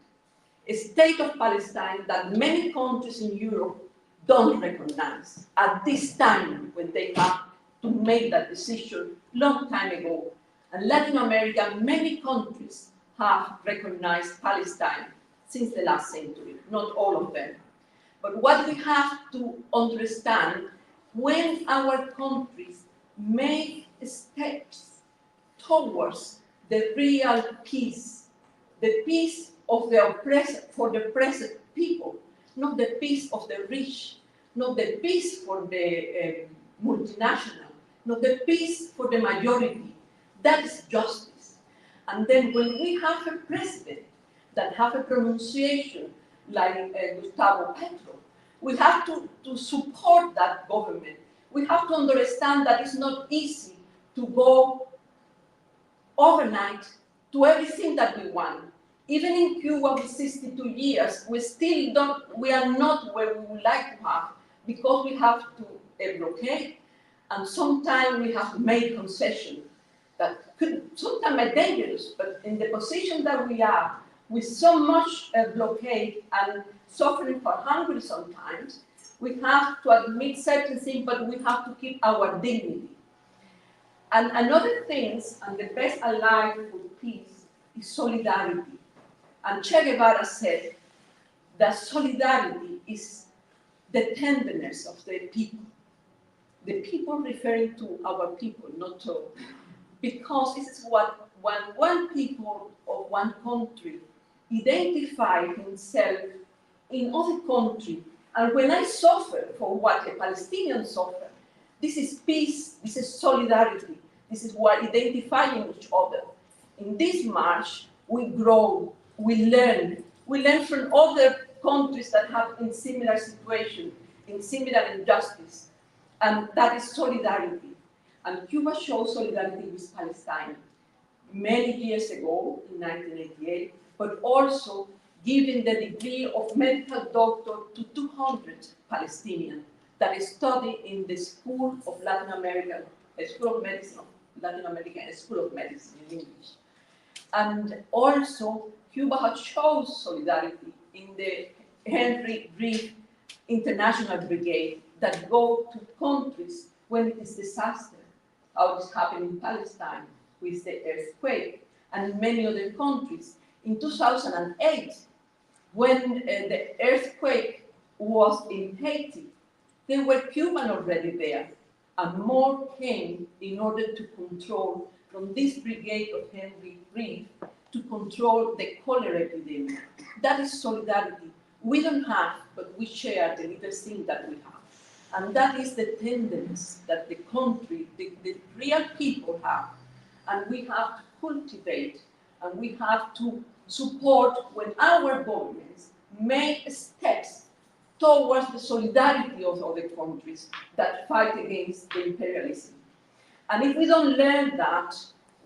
Speaker 8: A state of Palestine that many countries in Europe don't recognize at this time when they have to make that decision long time ago. And Latin America, many countries have recognized Palestine since the last century, not all of them. But what we have to understand, when our countries make steps towards the real peace, the peace of the oppressed, for the oppressed people, not the peace of the rich, not the peace for the multinational, not the peace for the majority. That is justice. And then when we have a president that have a pronunciation like Gustavo Petro, we have to support that government. We have to understand that it's not easy to go overnight to everything that we want. Even in Cuba with 62 years, we are not where we would like to have, because we have to blockade, and sometimes we have made concessions that could sometimes be dangerous, but in the position that we are, with so much blockade and suffering for hunger sometimes, we have to admit certain things, but we have to keep our dignity. And another thing, and the best ally for peace, is solidarity. And Che Guevara said that solidarity is the tenderness of the people. The people referring to our people, not to, because this is what when one people of one country identify himself in other country, and when I suffer for what a Palestinian suffer, this is peace, this is solidarity, this is what identifying each other. In this march, we grow, we learn from other countries that have in similar situation, in similar injustice, and that is solidarity. And Cuba showed solidarity with Palestine many years ago, in 1988, but also giving the degree of medical doctor to 200 Palestinians that study in the School of Latin America, School of Medicine of Latin America, and School of Medicine in English. And also, Cuba has shown solidarity in the Henry Reed International Brigade that go to countries when it is disaster, how it happened in Palestine with the earthquake, and in many other countries. In 2008, when the earthquake was in Haiti, there were Cubans already there, and more came in order to control, from this brigade of Henry Reed, to control the cholera epidemic. That is solidarity. We don't have, but we share the little thing that we have. And that is the tenderness that the country, the real people have. And we have to cultivate, and we have to support when our governments make steps towards the solidarity of other countries that fight against the imperialism. And if we don't learn that,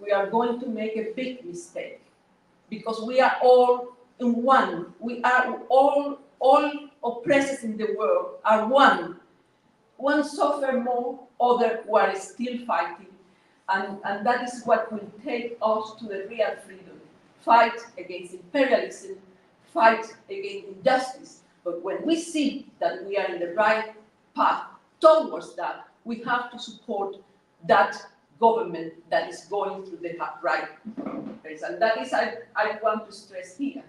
Speaker 8: we are going to make a big mistake, because we are all in one. We are all oppressors in the world are one. One suffer more, other who are still fighting. And that is what will take us to the real freedom. Fight against imperialism, fight against injustice. But when we see that we are in the right path towards that, we have to support that government that is going through the right place. And that is, I want to stress here.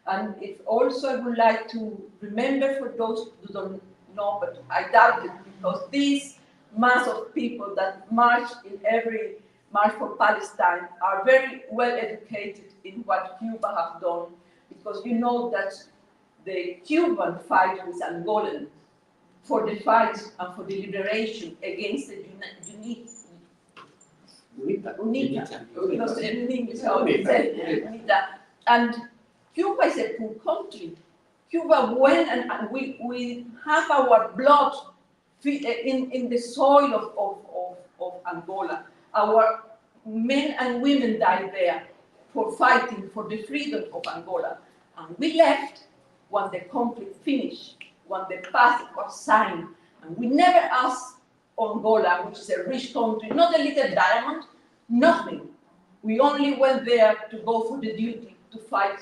Speaker 8: And if also I would like to remember for those who don't know, but I doubt it, because this mass of people that march in every March for Palestine are very well educated in what Cuba have done, because you know that the Cuban fight with Angolan for the fight and for the liberation against the UNITA. And Cuba is a poor country. Cuba went and we have our blood in the soil of Angola. Our men and women died there for fighting for the freedom of Angola. And we left when the conflict finished, when the paz was signed. And we never asked Angola, which is a rich country, not a little diamond, nothing. We only went there to go for the duty, to fight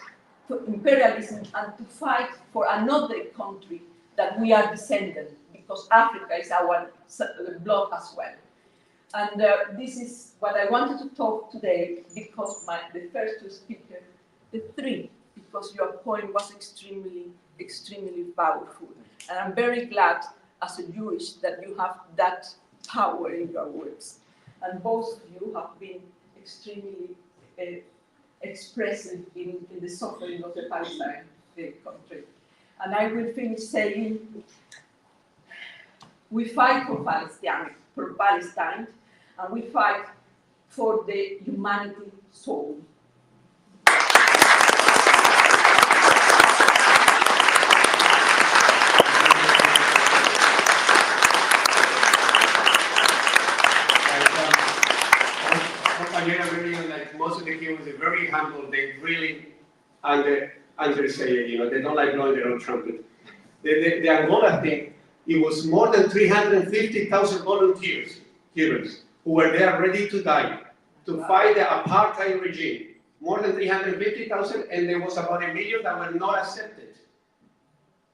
Speaker 8: for imperialism and to fight for another country that we are descendants, because Africa is our blood as well. And this is what I wanted to talk today, because the first two speakers, the three, because your point was extremely, extremely powerful. And I'm very glad, as a Jewish, that you have that power in your words. And both of you have been extremely expressive in the suffering of the Palestine country. And I will finish saying, we fight for Palestine, and we fight for the humanity soul.
Speaker 3: Like most of the Cubans are very humble. They really undersay it. They don't like blowing their own trumpet. The Angola thing, it was more than 350,000 volunteers, Cubans, who were there ready to die, to fight the apartheid regime. More than 350,000, and there was about 1 million that were not accepted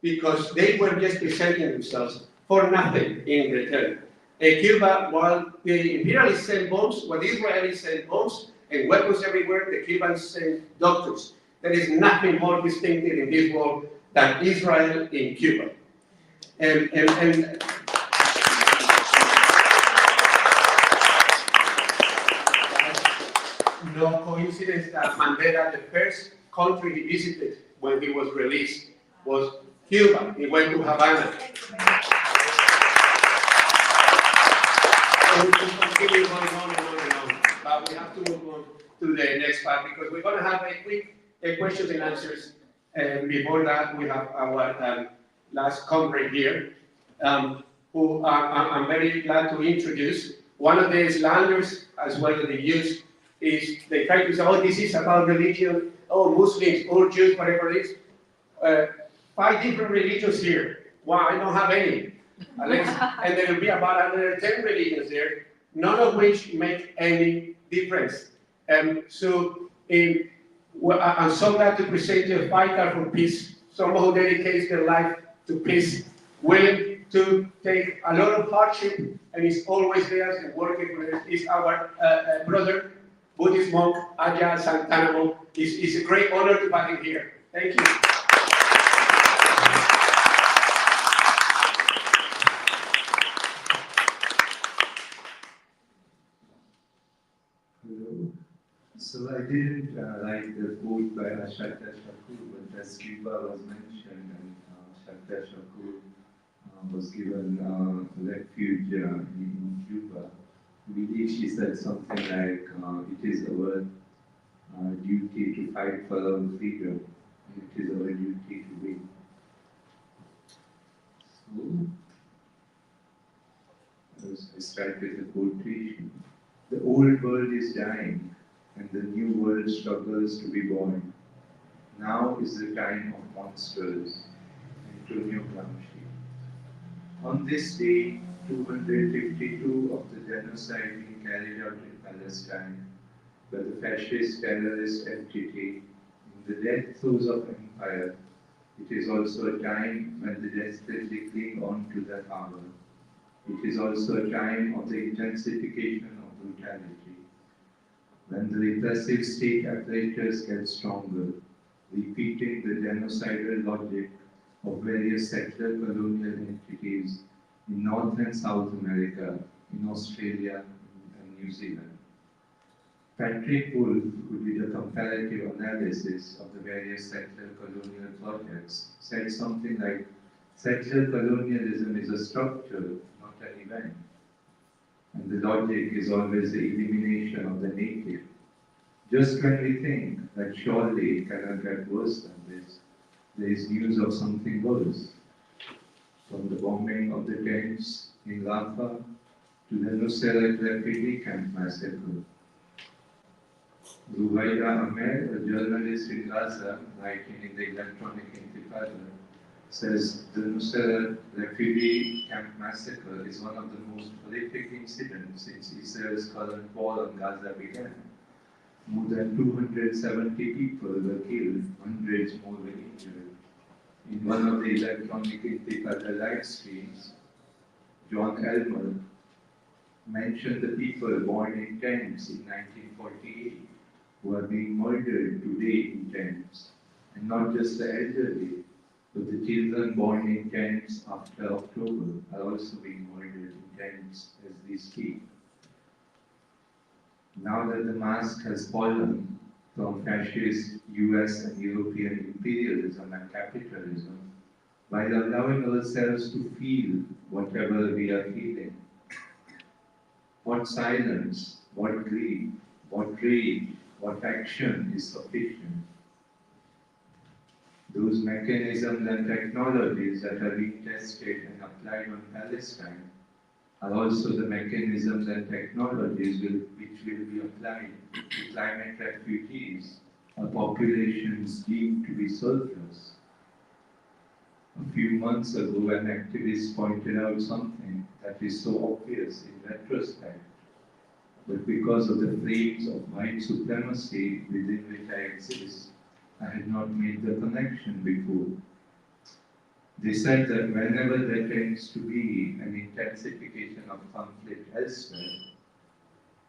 Speaker 3: because they were just presenting themselves for nothing in return. Cuba, while the imperialists sent bombs, while the Israelis sent bombs and weapons everywhere, the Cubans sent doctors. There is nothing more distinctive in this world than Israel in Cuba. And no coincidence that Mandela, the first country he visited when he was released, was Cuba. He went to Havana. We can continue going on and on and on, but we have to move on to the next part because we're going to have a quick questions and answers. And before that, we have our last comrade here, who I'm very glad to introduce. One of the slanders, as well as the use, is they try to say, oh, this is about religion, oh, Muslims, or Jews, whatever it is. 5 different religions here. Wow, I don't have any. And there will be about another 10 religions there, none of which make any difference. So I'm so glad to present you a fighter for peace, someone who dedicates their life to peace, willing to take a lot of hardship, and is always there and working with us. Is our brother, Buddhist monk, Ajan Santanamo. It's a great honor to have him here. Thank you.
Speaker 9: So I didn't like the quote by Shahd Hammouri, but as Cuba was mentioned, and Shahd Hammouri was given refuge in Cuba, I believe she said something like, it is our duty to fight for our freedom, and it is our duty to win. So I start with a quotation. The old world is dying, and the new world struggles to be born. Now is the time of monsters. Antonio Gramsci. On this day, 252 of the genocide being carried out in Palestine by the fascist terrorist entity in the death throes of empire, it is also a time when the desperately cling on to their power. It is also a time of the intensification of brutality, when the repressive state apparatus gets stronger, repeating the genocidal logic of various settler colonial entities in North and South America, in Australia and New Zealand. Patrick Wolf, who did a comparative analysis of the various settler colonial projects, said something like, settler colonialism is a structure, not an event. And the logic is always the elimination of the native. Just when we think that surely it cannot get worse than this, there is news of something worse. From the bombing of the tents in Rafah to the Nusayrat refugee camp massacre. Ruwaida Ahmed, a journalist in Gaza, writing in the Electronic Intifada, says the Nusayrat refugee camp massacre is one of the most horrific incidents since Israel's current war on Gaza began. More than 270 people were killed, hundreds more were injured. In one of the Electronic Intifada live streams, John Elmer mentioned the people born in tents in 1948 who are being murdered today in tents, and not just the elderly, but the children born in tents after October are also being murdered in tents as we speak. Now that the mask has fallen from fascist US and European imperialism and capitalism, while allowing ourselves to feel whatever we are feeling, what silence, what grief, what rage, what action is sufficient? Those mechanisms and technologies that are being tested and applied on Palestine are also the mechanisms and technologies which will be applied to climate refugees or populations deemed to be surplus. A few months ago, an activist pointed out something that is so obvious in retrospect, but because of the frames of white supremacy within which I exist, I had not made the connection before. They said that whenever there tends to be an intensification of conflict elsewhere,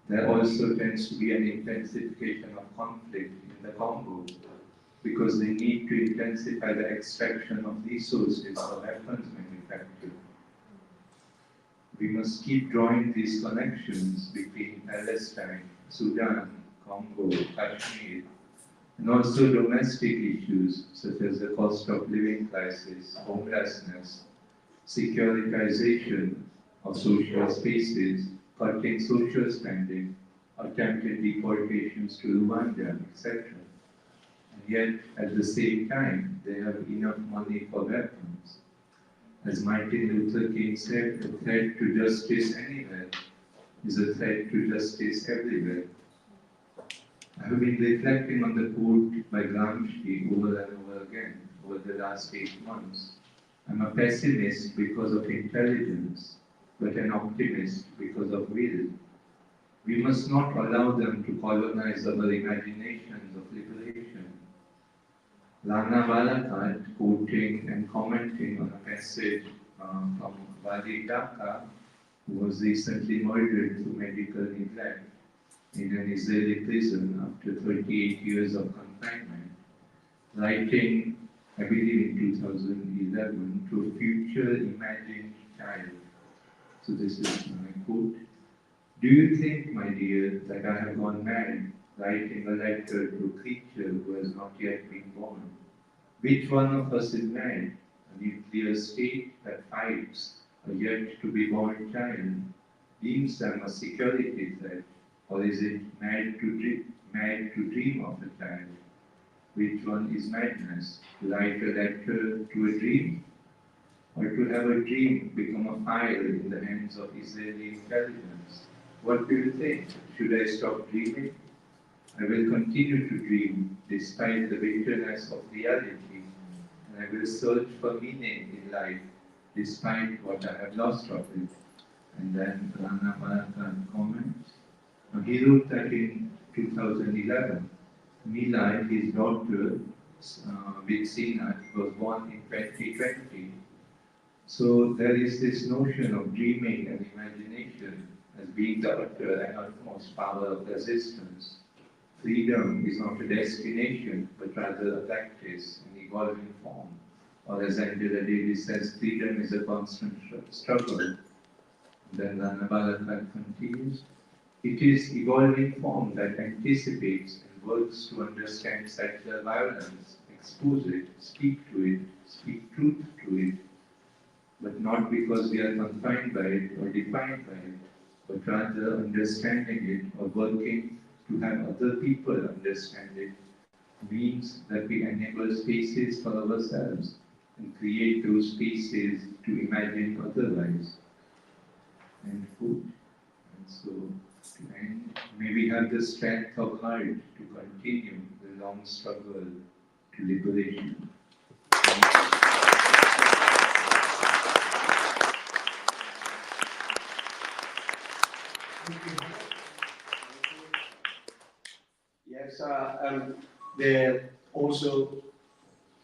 Speaker 9: there also tends to be an intensification of conflict in the Congo, because they need to intensify the extraction of resources for weapons manufacture. We must keep drawing these connections between Palestine, Sudan, Congo, Kashmir, and also domestic issues such as the cost of living crisis, homelessness, securitization of social spaces, cutting social spending, attempted deportations to Rwanda, etc. And yet, at the same time, they have enough money for weapons. As Martin Luther King said, a threat to justice anywhere is a threat to justice everywhere. I have been reflecting on the quote by Gramsci over and over again over the last 8 months. I'm a pessimist because of intelligence, but an optimist because of will. We must not allow them to colonize our imaginations of liberation. Rana Balakat, quoting and commenting on a passage from Wali Dhaka, who was recently murdered through medical neglect in an Israeli prison after 38 years of confinement, writing, I believe in 2011, to a future imagined child. So this is my quote. Do you think, my dear, that I have gone mad writing a letter to a creature who has not yet been born? Which one of us is mad? A nuclear state that fights a yet to be born child, deems them a security threat, or is it mad to dream of a child? Which one is madness? To write a letter to a dream? Or to have a dream become a fire in the hands of Israeli intelligence? What do you think? Should I stop dreaming? I will continue to dream despite the bitterness of reality, and I will search for meaning in life despite what I have lost of it. And then Rana Balakan comments. He wrote that in 2011, Mila, his daughter, Vitsina, was born in 2020. So there is this notion of dreaming and imagination as being the utter and utmost power of resistance. Freedom is not a destination, but rather a practice, an evolving form. Or as Angela Davis says, freedom is a constant struggle. Then Rana Balakan continues. It is evolving form that anticipates and works to understand secular violence, expose it, speak to it, speak truth to it, but not because we are confined by it or defined by it, but rather understanding it or working to have other people understand it means that we enable spaces for ourselves and create those spaces to imagine other lives and food. And so, and may we have the strength of heart to continue the long struggle to liberation.
Speaker 3: Yes, also,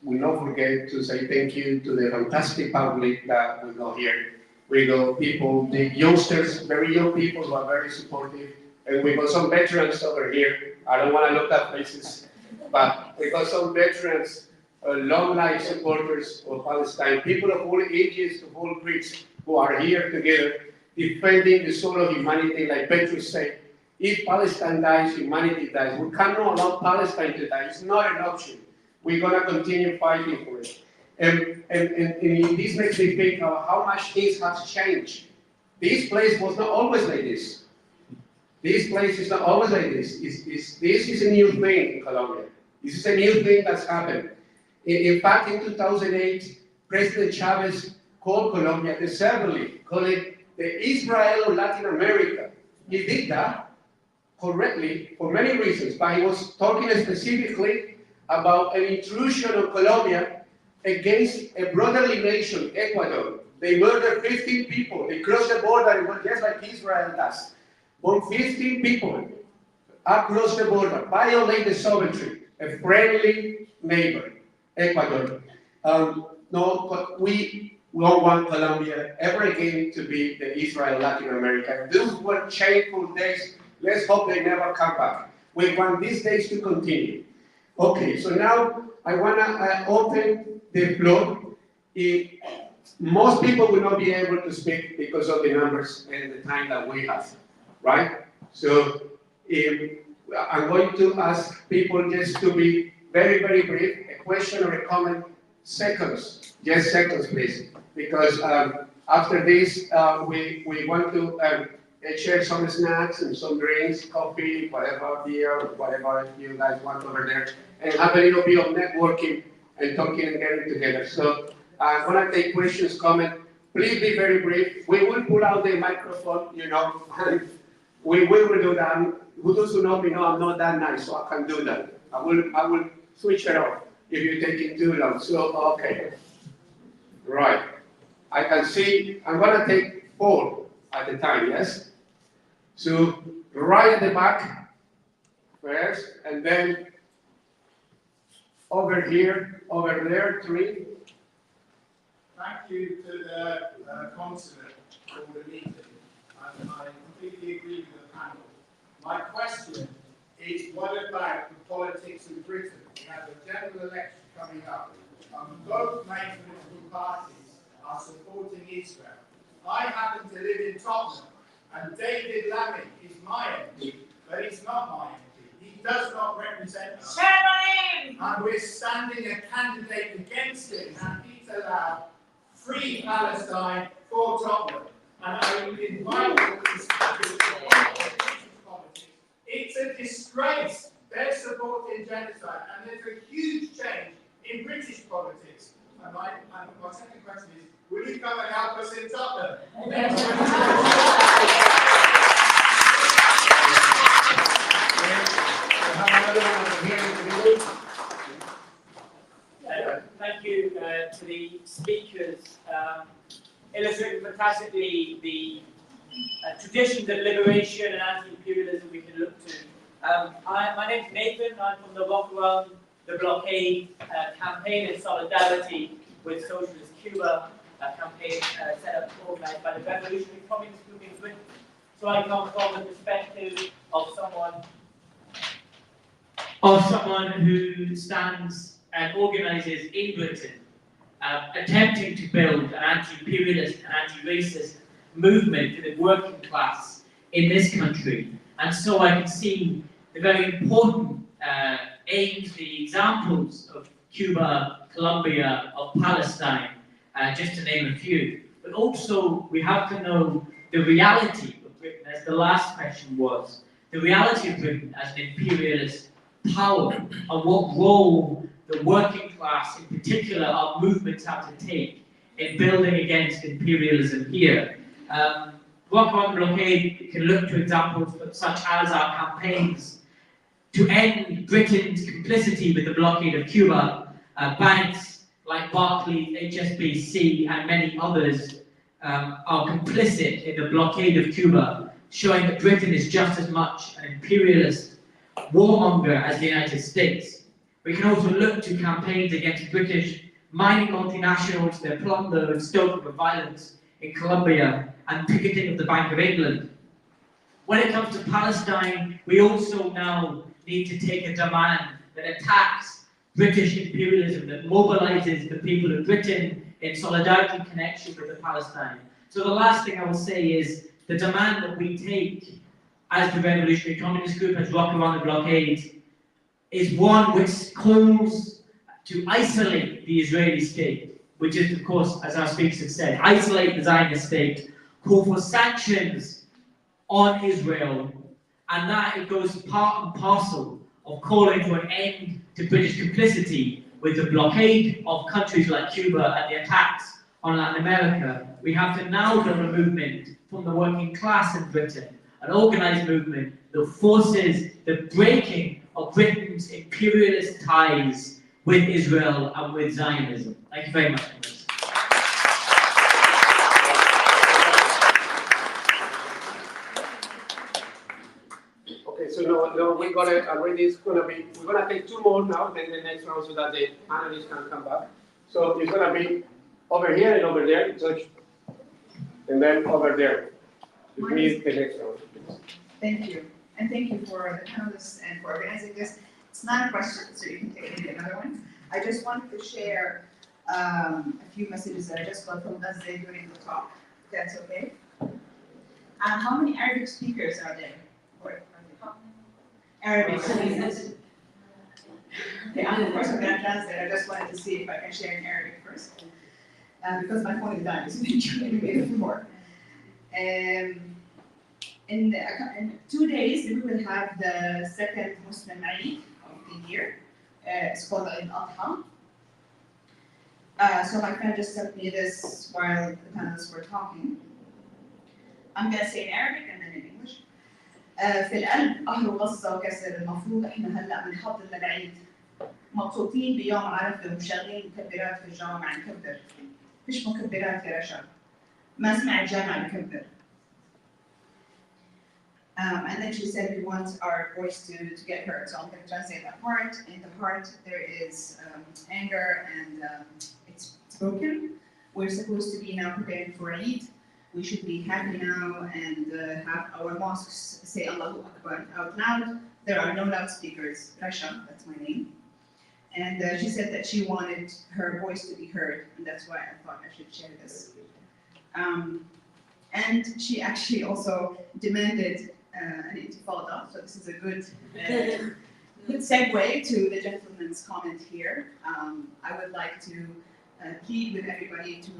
Speaker 3: we not forget to say thank you to the fantastic public that we got here. We got people, the youngsters, very young people who are very supportive, and we got some veterans over here. I don't want to look at faces, but we got some veterans, long life supporters of Palestine, people of all ages, of all creeds, who are here together defending the soul of humanity, like Petrus said. If Palestine dies, humanity dies. We cannot allow Palestine to die. It's not an option. We're going to continue fighting for it. And this makes me think of how much things have changed. This place was not always like this. This place is not always like this. This is a new thing in Colombia. This is a new thing that's happened. In fact, in 2008, President Chavez called Colombia deservedly, called it the Israel of Latin America. He did that correctly for many reasons, but he was talking specifically about an intrusion of Colombia against a brotherly nation, Ecuador. They murdered 15 people. They crossed the border, just like Israel does. But 15 people across the border, violate the sovereignty, a friendly neighbor, Ecuador. No, but we don't want Colombia ever again to be the Israel Latin America. Those were shameful days. Let's hope they never come back. We want these days to continue. Okay, so now I want to open the floor. Most people will not be able to speak because of the numbers and the time that we have, right? So I'm going to ask people just to be very, very brief, a question or a comment, seconds, just seconds, please. Because after this, we want to share some snacks and some drinks, coffee, whatever, beer, whatever you guys want over there, and have a little bit of networking and talking and getting together. So I'm going to take questions, comments. Please be very brief. We will pull out the microphone, and we will do that. Who doesn't know me know I'm not that nice, so I can do that. I will switch it off if you're taking too long. So, okay. Right. I can see, I'm going to take 4 at a time, yes? So, right at the back first, and then over here, over there, 3.
Speaker 10: Thank you to the consulate for the meeting, and I completely agree with the panel. My question is, what about the politics in Britain? We have a general election coming up, and both main political parties are supporting Israel. I happen to live in Tottenham, and David Lammy is my MP, but he's not my MP. He does not represent us. And we're standing a candidate against him, and Peter Lau, free Palestine for Tottenham. And I would invite you to politics. It's a disgrace. They're supporting genocide, and there's a huge change in British politics. And my second question is, will you come and help us in Tottenham?
Speaker 11: Thank you to the speakers, illustrating fantastically the traditions of liberation and anti-imperialism we can look to. My name is Nathan. I'm from the Walk Around the Blockade campaign in solidarity with Socialist Cuba, a campaign set up and organized by the Revolutionary Communist Group in Britain. So I come from the perspective of someone who stands and organizes in Britain, attempting to build an anti-imperialist and anti-racist movement for the working class in this country. And so I can see the very important aims, the examples of Cuba, Colombia, of Palestine, just to name a few. But also we have to know the reality of Britain, as the last question was, the reality of Britain as an imperialist power and what role the working class, in particular, our movements have to take in building against imperialism here. Work on blockade can look to examples such as our campaigns to end Britain's complicity with the blockade of Cuba. Banks like Barclays, HSBC, and many others are complicit in the blockade of Cuba, showing that Britain is just as much an imperialist warmonger as the United States. We can also look to campaigns against British mining multinationals, their plunder and stoking of violence in Colombia, and picketing of the Bank of England. When it comes to Palestine, we also now need to take a demand that attacks British imperialism, that mobilizes the people of Britain in solidarity and connection with the Palestine. So the last thing I will say is the demand that we take as the Revolutionary Communist Group, as Rock Around the Blockade, is one which calls to isolate the Israeli state, which is, of course, as our speakers have said, isolate the Zionist state, call for sanctions on Israel, and that it goes part and parcel of calling for an end to British complicity with the blockade of countries like Cuba and the attacks on Latin America. We have to now build a movement from the working class in Britain, an organised movement that forces the breaking of Britain's imperialist ties with Israel and with Zionism. Thank you very much.
Speaker 3: Okay, so now we're gonna already. We're gonna take two more now, then the next round, so that the panelists can come back. So it's gonna be over here and over there, and then over there. Please, the next round.
Speaker 12: Thank you, and thank you for the panelists and for organizing this. It's not a question, so you can take another one. I just wanted to share a few messages that I just got from Azze during the talk. If that's okay. How many Arabic speakers are there? Arabic speakers. Okay, of course I'm going to translate. I just wanted to see if I can share in Arabic first, because my phone is dying, so maybe before. In 2 days, we will have the second Muslim Eid of the year. It's called Eid al-Adha. So my friend just sent me this while the panelists were talking. I'm going to say in Arabic and then in English. في القلب قهر وغصة وكسر المفروض احنا هلا بنحضر للعيد مبسوطين بيوم عرفة ومشغلين مكبرات في الجامع نكبر فيش مكبرات يا رشا ما سمعت جامع نكبر. And then she said we want our voice to get heard. So I'm going to translate that part. In the heart there is anger and it's broken. We're supposed to be now preparing for Eid. We should be happy now and have our mosques say Allahu Akbar out loud. There are no loudspeakers. Rasha, that's my name. And she said that she wanted her voice to be heard, and that's why I thought I should share this. And she actually also demanded an intifada, so this is a good segue to the gentleman's comment here. I would like to plead with everybody to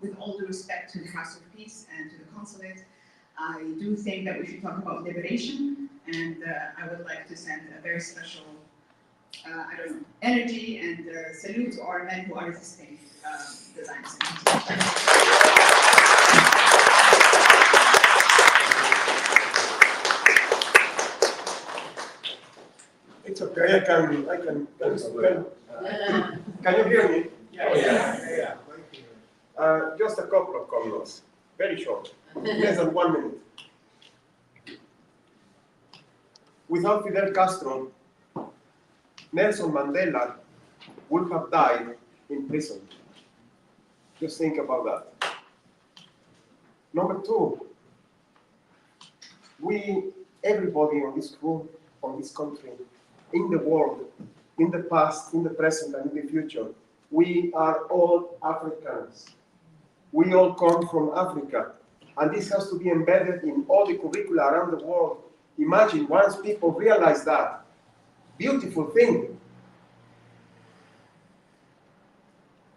Speaker 12: with all due respect to the House of Peace and to the Consulate, I do think that we should talk about liberation, and I would like to send a very special, energy and salute to our men who are resisting the Zionist.
Speaker 3: It's okay, can you hear me? Yeah. Just a couple of comments, very short, less than 1 minute. Without Fidel Castro, Nelson Mandela would have died in prison. Just think about that. Number two, everybody on this room, on this country, in the world, in the past, in the present, and in the future, we are all Africans. We all come from Africa, and this has to be embedded in all the curricula around the world. Imagine once people realize that. Beautiful thing.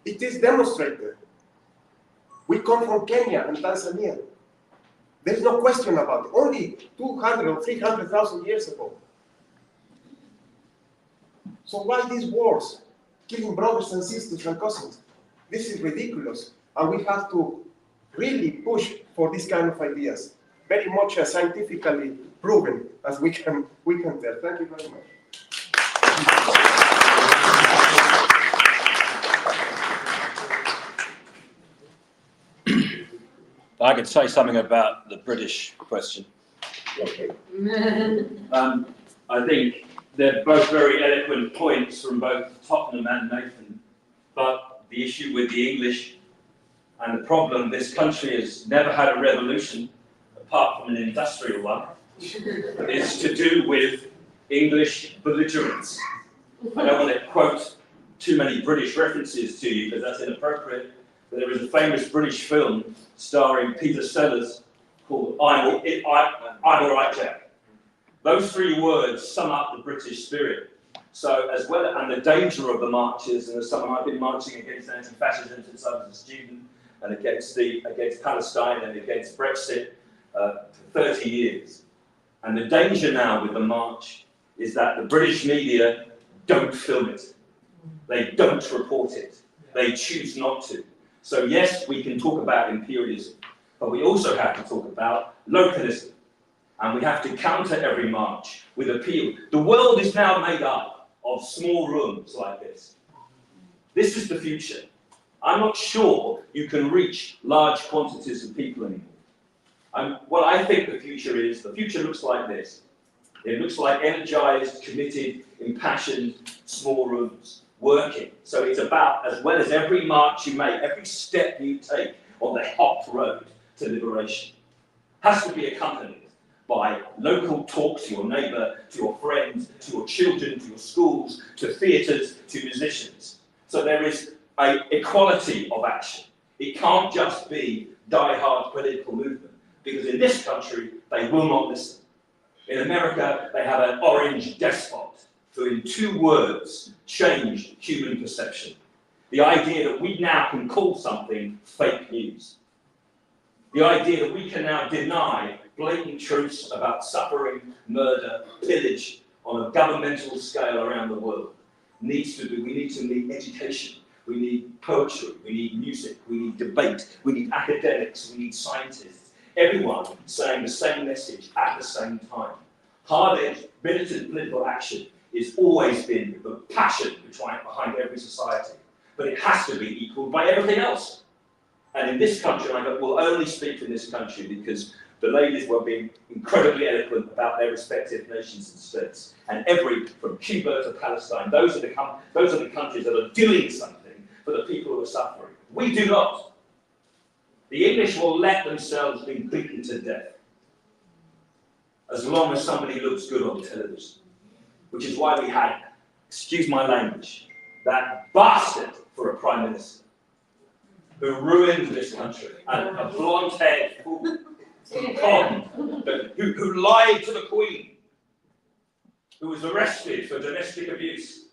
Speaker 3: It is demonstrated. We come from Kenya and Tanzania.
Speaker 13: There's no question about it. Only 200 or 300,000 years ago. So why these wars? Killing brothers and sisters and cousins? This is ridiculous. And we have to really push for these kind of ideas. Very much scientifically proven as we can tell. Thank you very much.
Speaker 14: I could say something about the British question.
Speaker 13: Okay.
Speaker 6: I think they're both very eloquent points from both Tottenham and Nathan, but the issue with the English and the problem, this country has never had a revolution, apart from an industrial one, is to do with English belligerence. I don't want to quote too many British references to you because that's inappropriate, but there is a famous British film starring Peter Sellers called I'm All Right Jack. Those three words sum up the British spirit. So as well, and the danger of the marches, and as someone I've been marching against anti-fascism since I was a student, and against Palestine and against Brexit for 30 years. And the danger now with the march is that the British media don't film it. They don't report it. They choose not to. So yes, we can talk about imperialism, but we also have to talk about localism. And we have to counter every march with appeal. The world is now made up of small rooms like this. This is the future. I'm not sure you can reach large quantities of people anymore. What I think the future looks like this. It looks like energized, committed, impassioned, small rooms, working. So it's about, as well as every march you make, every step you take on the hot road to liberation, has to be accompanied by local talk to your neighbour, to your friends, to your children, to your schools, to theatres, to musicians. So there is an equality of action. It can't just be die-hard political movement, because in this country, they will not listen. In America, they have an orange despot who, in 2 words, changed human perception. The idea that we now can call something fake news. The idea that we can now deny blatant truths about suffering, murder, pillage on a governmental scale around the world. We need to need education. We need poetry, we need music, we need debate, we need academics, we need scientists. Everyone saying the same message at the same time. Hard-edged, militant political action has always been the passion behind every society, but it has to be equalled by everything else. And in this country, and I will only speak for this country because the ladies were being incredibly eloquent about their respective nations and states. And from Cuba to Palestine, those are the countries that are doing something for the people who are suffering. We do not. The English will let themselves be beaten to death as long as somebody looks good on television, which is why we had, excuse my language, that bastard for a prime minister who ruined this country, and a blonde-haired fool who lied to the Queen, who was arrested for domestic abuse,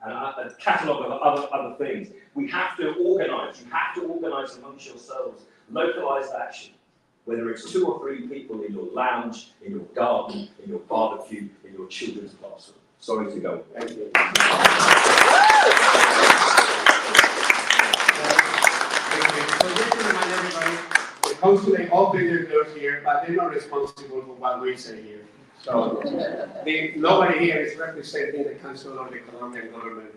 Speaker 6: and a catalogue of other things. We have to organise. You have to organise amongst yourselves localised action, whether it's 2 or 3 people in your lounge, in your garden, in your barbecue, in your children's classroom. Sorry to go.
Speaker 13: Thank you.
Speaker 3: So just to remind everybody, the consulate opened their doors here, but they're not responsible for what we say here. So nobody here is representing the council or the Colombian government.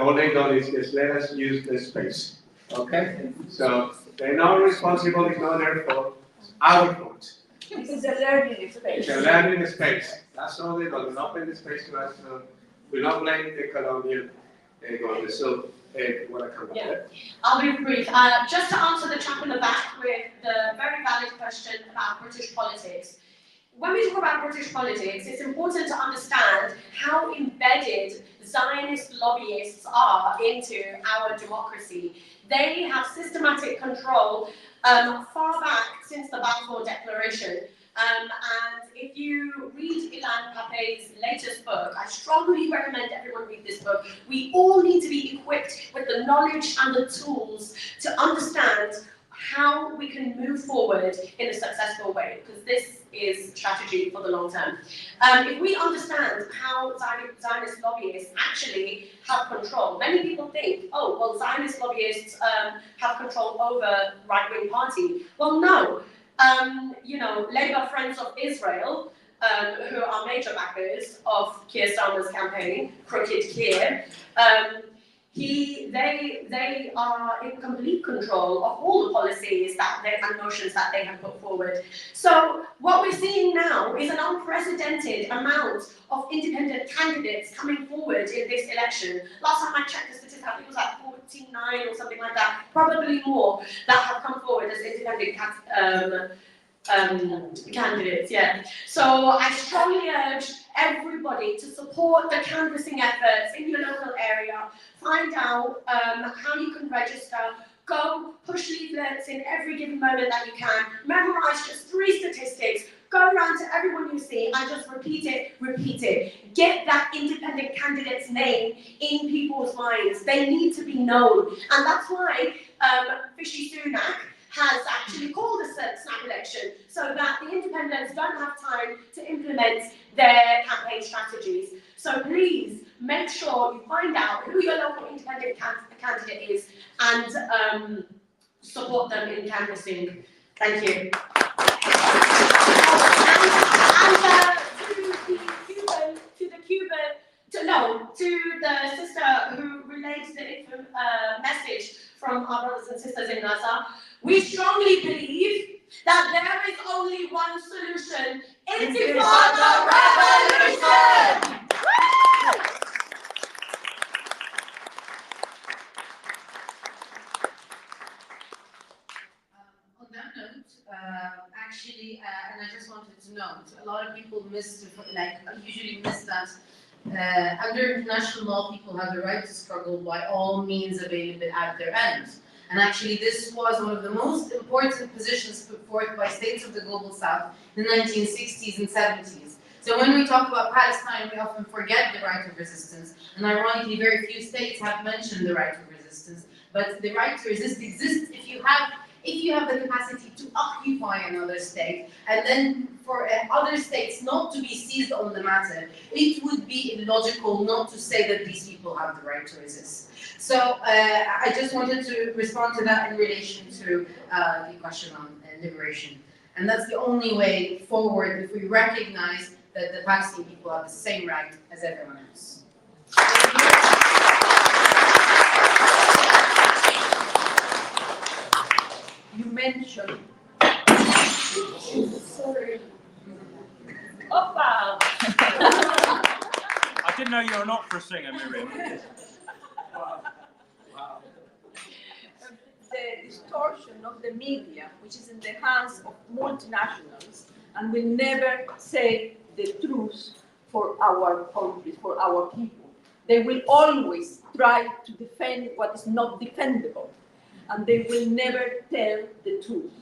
Speaker 3: All they've done is just let us use the space. Okay? So they're not responsible, it's not their fault, it's our fault.
Speaker 4: It's a learning space.
Speaker 3: It's a learning space. That's all they've done. Open the space to us. So we're not blaming the Colombian government. So want to come back?
Speaker 7: Yeah. I'll be brief. Just to answer the chap in the back with the very valid question about British politics. When we talk about British politics, it's important to understand how embedded Zionist lobbyists are into our democracy. They have systematic control far back since the Balfour Declaration. And if you read Ilan Pape's latest book, I strongly recommend everyone read this book. We all need to be equipped with the knowledge and the tools to understand how we can move forward in a successful way, because this is strategy for the long term. If we understand how Zionist lobbyists actually have control, many people think, oh, well, Zionist lobbyists have control over right-wing party. Well, no. Labour Friends of Israel, who are major backers of Keir Starmer's campaign, Crooked Keir, they are in complete control of all the policies and motions that they have put forward. So what we're seeing now is an unprecedented amount of independent candidates coming forward in this election. Last time I checked the statistics, I think it was like 49 or something like that, probably more, that have come forward as independent candidates, yeah. So I strongly urge everybody to support the canvassing efforts in your local area. Find out how you can register. Go push leaflets in every given moment that you can. Memorize just 3 statistics. Go around to everyone you see and just repeat it. Get that independent candidate's name in people's minds. They need to be known. And that's why Fishy Sunak has actually called a snap election, so that the independents don't have time to implement their campaign strategies. So please make sure you find out who your local independent candidate is and support them in canvassing. Thank you. To the sister who relayed the message from our brothers and sisters in Gaza, we strongly believe that there is only one solution: Intifada revolution!
Speaker 5: On that note, actually, and I just wanted to note, a lot of people usually miss that under international law, people have the right to struggle by all means available at their end. And actually, this was one of the most important positions put forth by states of the Global South in the 1960s and 70s. So when we talk about Palestine, we often forget the right of resistance. And ironically, very few states have mentioned the right of resistance. But the right to resist exists if you have the capacity to occupy another state, and then for other states not to be seized on the matter, it would be illogical not to say that these people have the right to resist. So I just wanted to respond to that in relation to the question on liberation. And that's the only way forward if we recognize that the Palestinian people have the same right as everyone else.
Speaker 8: You mentioned. Sorry. Opa!
Speaker 14: I didn't know you were an opera singer, Miriam.
Speaker 8: Wow. The distortion of the media, which is in the hands of multinationals, and will never say the truth for our countries, for our people. They will always try to defend what is not defendable. And they will never tell the truth,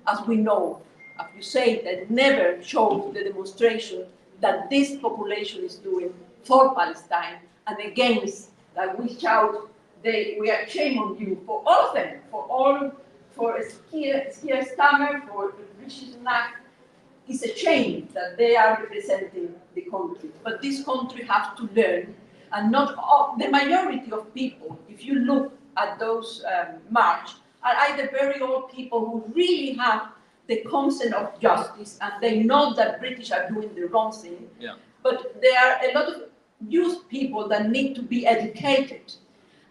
Speaker 8: as we know. As you say, that never shows the demonstration that this population is doing for Palestine and against that we shout, we are shame on you, for all of them, for Keir Starmer, for Rishi Sunak. It's a shame that they are representing the country. But this country has to learn, and not all, the majority of people, if you look at those march, are either very old people who really have the concept of justice and they know that British are doing the wrong thing.
Speaker 14: Yeah.
Speaker 8: But there are a lot of youth people that need to be educated,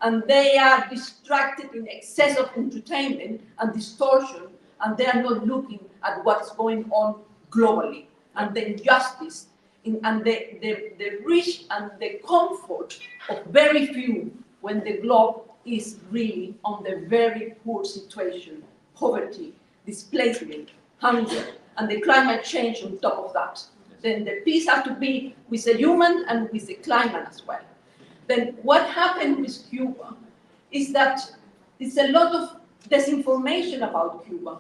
Speaker 8: and they are distracted in excess of entertainment and distortion, and they are not looking at what's going on globally and the injustice and the rich and the comfort of very few when the globe is really on the very poor situation, poverty, displacement, hunger, and the climate change on top of that. Then the peace has to be with the human and with the climate as well. Then what happened with Cuba is that there's a lot of disinformation about Cuba.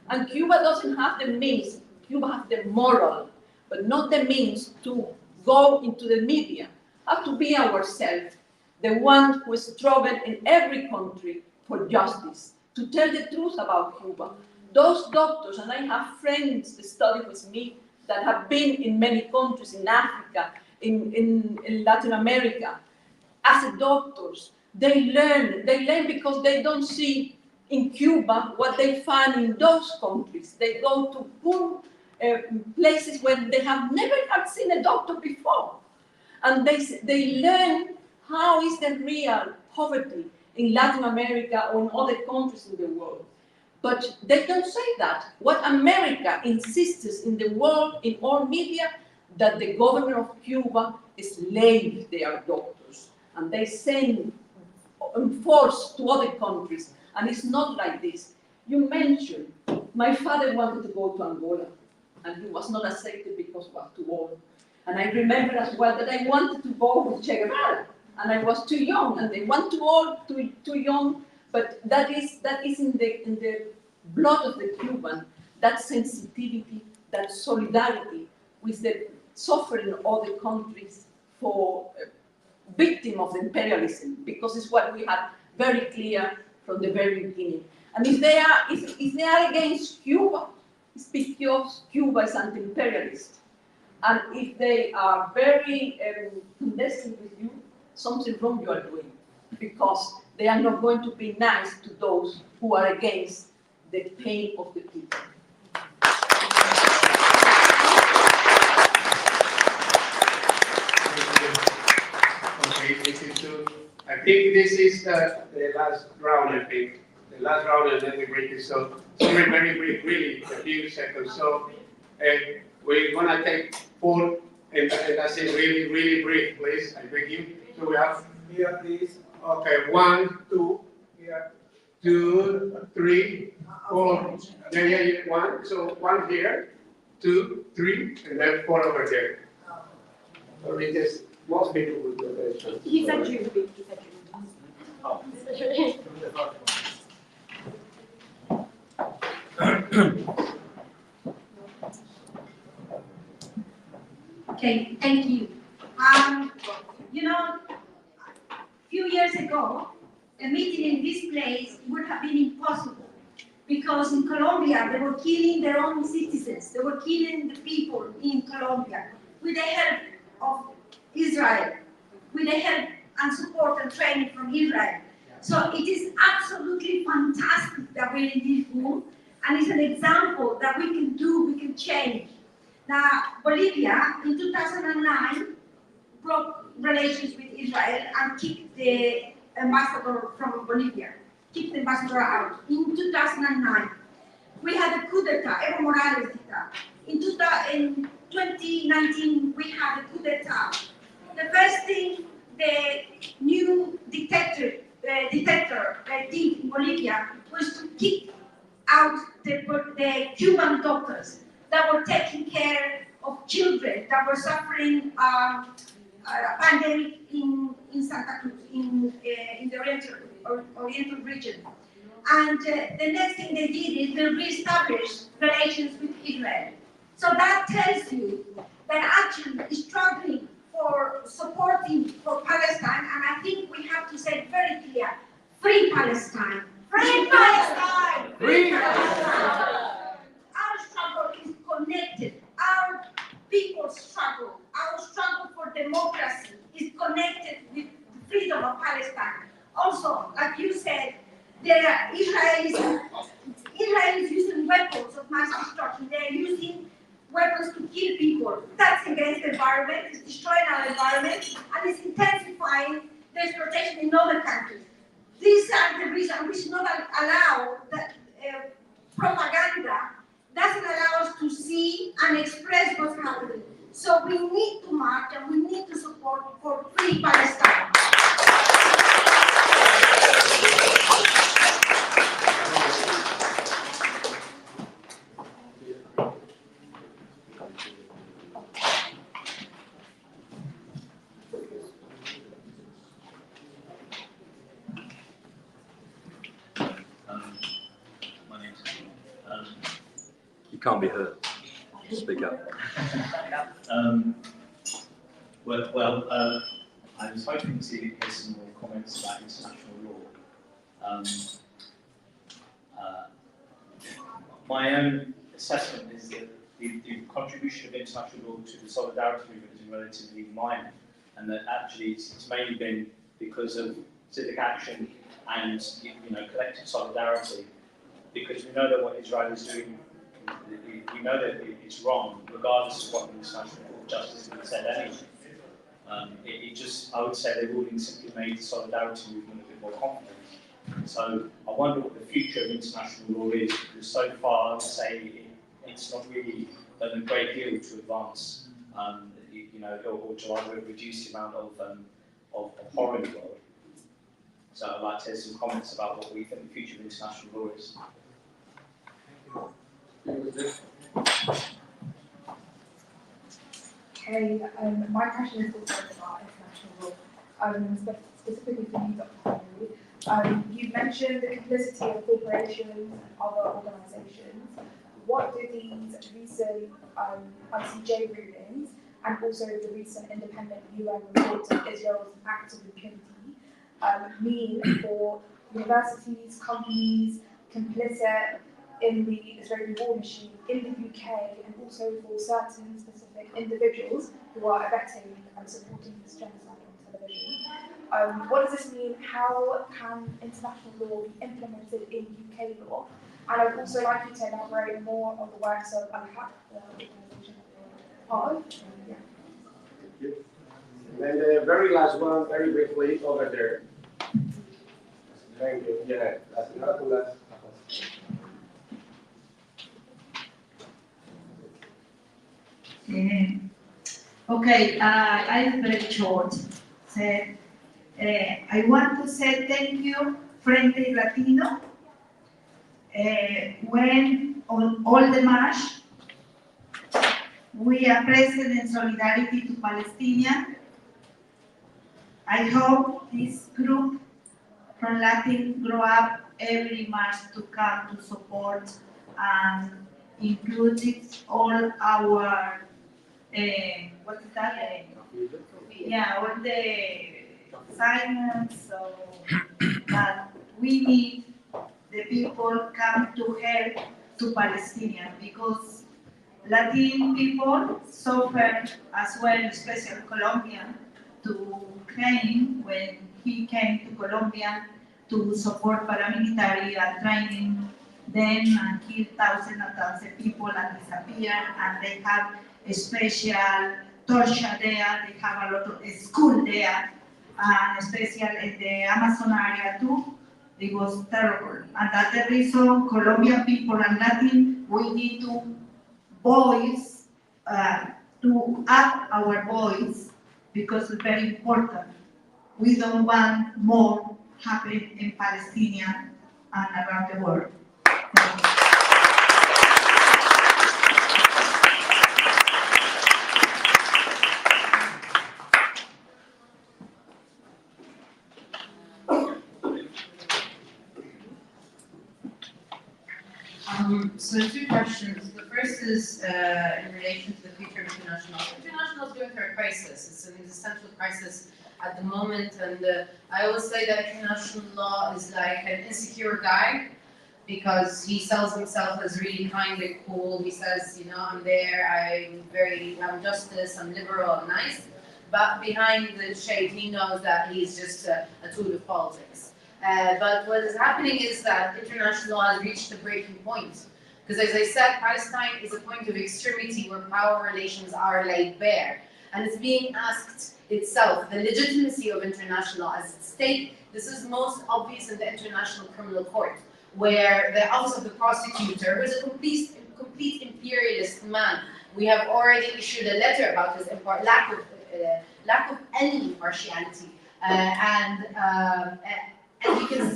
Speaker 8: And Cuba doesn't have the means, Cuba has the moral, but not the means to go into the media. Have to be ourselves, the one who struggle in every country for justice, to tell the truth about Cuba. Those doctors, and I have friends that study with me that have been in many countries, in Africa, in Latin America, as doctors, they learn because they don't see in Cuba what they find in those countries. They go to poor places where they have never had seen a doctor before. And they learn how is the real poverty in Latin America or in other countries in the world. But they don't say that. What America insists in the world, in all media, that the government of Cuba slaves their doctors. And they send force to other countries. And it's not like this. You mentioned, my father wanted to go to Angola, and he was not accepted because he was too old. And I remember as well that I wanted to go with Che Guevara, and I was too young, and they want too old, too young. But that is in the blood of the Cuban, that sensitivity, that solidarity with the suffering of other countries for victim of imperialism, because it's what we had very clear from the very beginning. And if they are against Cuba, it's because Cuba is anti-imperialist. And if they are very condescending with you, something wrong you are doing, because they are not going to be nice to those who are against the pain of the people.
Speaker 3: Okay, I think this is the last round, I think. The last round, and then we break it. So, very brief, really, a few seconds. So, we're going to take 4, and that's it, really brief, please. I beg you. So, we have here, please. Okay, 1, 2, here. 2, 3, 4. Yeah, 1. So, 1 here, 2, 3, and then 4 over there. So, we just. Most people would do that.
Speaker 7: He's a Jew.
Speaker 3: Oh.
Speaker 4: Okay, thank you. You know, a few years ago, a meeting in this place would have been impossible because in Colombia they were killing their own citizens. They were killing the people in Colombia with the help of Israel, with the help and support and training from Israel. So it is absolutely fantastic that we're in this room, and it's an example that we can do, we can change. Now, Bolivia in 2009 broke relations with Israel and kicked the ambassador from Bolivia, kicked the ambassador out. In 2009, we had a coup d'etat, Evo Morales did that. In 2019, we had a coup d'etat. The first thing the new dictator did in Bolivia was to kick out the Cuban doctors that were taking care of children that were suffering a pandemic in Santa Cruz, in the Oriental region. And the next thing they did is they reestablished relations with Israel. So that tells you that actually struggling for supporting for Palestine, and I think we have to say very clear, free Palestine. Free Palestine! Free Palestine! Our struggle is connected. Our people's struggle, our struggle for democracy is connected with the freedom of Palestine. Also, like you said, Israel is using weapons of mass destruction. They are using weapons to kill people. That's against the environment, it's destroying our environment, and it's intensifying the exploitation in other countries. These are the reasons we should not allow that propaganda doesn't allow us to see and express what's happening. So we need to march and we need to support for free Palestine.
Speaker 14: Can't be heard. Speak up.
Speaker 15: I was hoping to get some more comments about international law.
Speaker 11: my own assessment is that the contribution of international law to the solidarity movement has been relatively minor, and that actually it's mainly been because of civic action and collective solidarity. Because we know that what Israel is doing, we know that it's wrong, regardless of what the International Court of Justice has said anyway. I would say they've all simply made the solidarity movement a bit more confident. So I wonder what the future of international law is, because so far I would say it's not really done a great deal to advance, or to either reduce the amount of horror in the world. So I'd like to hear some comments about what we think the future of international law is.
Speaker 15: Okay, my question is also about international law, specifically for you, Dr. Hammouri. You mentioned the complicity of corporations and other organisations. What do these recent ICJ rulings and also the recent independent UN report on Israel's acts of impunity mean for universities, companies complicit in the Israeli war machine in the UK, and also for certain specific individuals who are abetting and supporting this genocide on television? What does this mean? How can international law be implemented in UK law? And I'd also like you to elaborate more on the works of Al-Haq, the organisation that you're part of. Yeah.
Speaker 3: Thank you. And then the very last one, very briefly, over there. Thank you. Yeah, la señora Pulas.
Speaker 16: Okay, I'm very short. So, I want to say thank you, Frente Latino. When on all the march, we are present in solidarity to Palestinians. I hope this group from Latin grow up every march to come to support and include all our what is that? Yeah, all the assignments, so that we need the people come to help to Palestinians, because Latin people suffer as well, especially Colombian, to claim when he came to Colombia to support paramilitary and training them and kill thousands and thousands of people and disappear, and they have a special torture there, they have a lot of school there, and especially in the Amazon area too. It was terrible, and that's the reason Colombian people and Latin, we need to voice, to up our voice, because it's very important. We don't want more happening in Palestine and around the world.
Speaker 5: So two questions. The first is in relation to the future of international. International is going through a crisis. It's an existential crisis at the moment, and I always say that international law is like an insecure guy, because he sells himself as really kind and cool. He says, I'm there, I'm justice, I'm liberal, I'm nice, but behind the shade, he knows that he's just a tool of politics. But what is happening is that international law has reached a breaking point. Because as I said, Palestine is a point of extremity where power relations are laid bare. And it's being asked itself, the legitimacy of international law as at stake. This is most obvious in the International Criminal Court, where the Office of the Prosecutor, who is a complete imperialist man, we have already issued a letter about his lack of any impartiality. And you can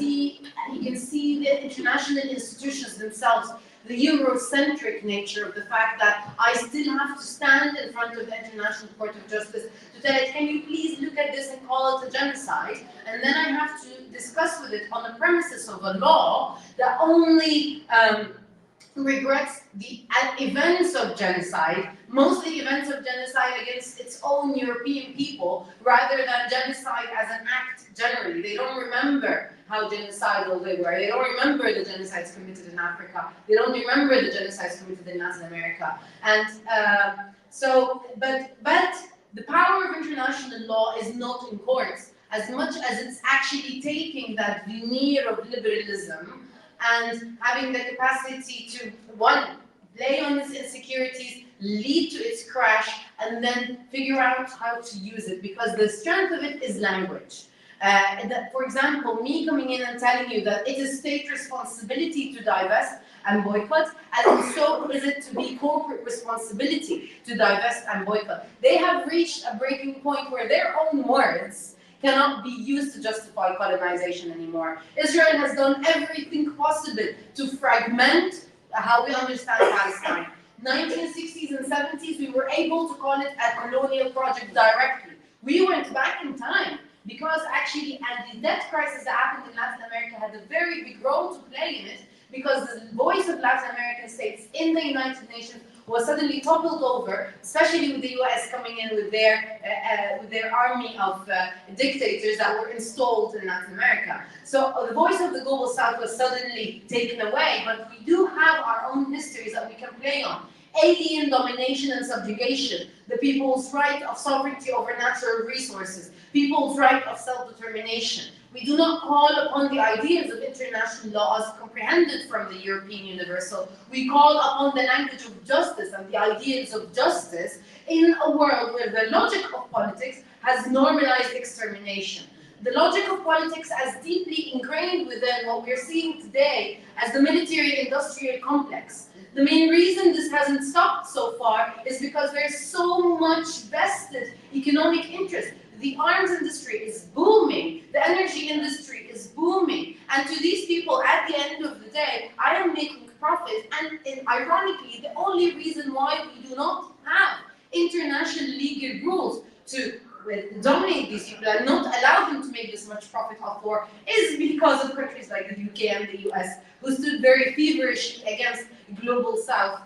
Speaker 5: see the international institutions themselves, the Eurocentric nature of the fact that I still have to stand in front of the International Court of Justice to tell it, can you please look at this and call it a genocide? And then I have to discuss with it on the premises of a law that only regrets the events of genocide, mostly events of genocide against its own European people, rather than genocide as an act generally. They don't remember how genocidal they were. They don't remember the genocides committed in Africa. They don't remember the genocides committed in Latin America. And but the power of international law is not in courts as much as it's actually taking that veneer of liberalism and having the capacity to, one, play on its insecurities, lead to its crash, and then figure out how to use it, because the strength of it is language. For example, me coming in and telling you that it is state responsibility to divest and boycott, and so is it to be corporate responsibility to divest and boycott. They have reached a breaking point where their own words cannot be used to justify colonization anymore. Israel has done everything possible to fragment how we understand Palestine. 1960s and 70s, we were able to call it a colonial project directly. We went back in time because actually, and the debt crisis that happened in Latin America had a very big role to play in it, because the voice of Latin American states in the United Nations was suddenly toppled over, especially with the US coming in with their army of dictators that were installed in Latin America. So the voice of the global South was suddenly taken away, but we do have our own histories that we can play on. Alien domination and subjugation, the people's right of sovereignty over natural resources, people's right of self-determination. We do not call upon the ideas of international law as comprehended from the European Universal. We call upon the language of justice and the ideas of justice in a world where the logic of politics has normalized extermination. The logic of politics as deeply ingrained within what we're seeing today as the military-industrial complex. The main reason this hasn't stopped so far is because there's so much vested economic interest. The arms industry is booming, the energy industry is booming, and to these people, at the end of the day, I am making profit, and ironically, the only reason why we do not have international legal rules to dominate these people and not allow them to make this much profit off war is because of countries like the UK and the US, who stood very feverishly against global South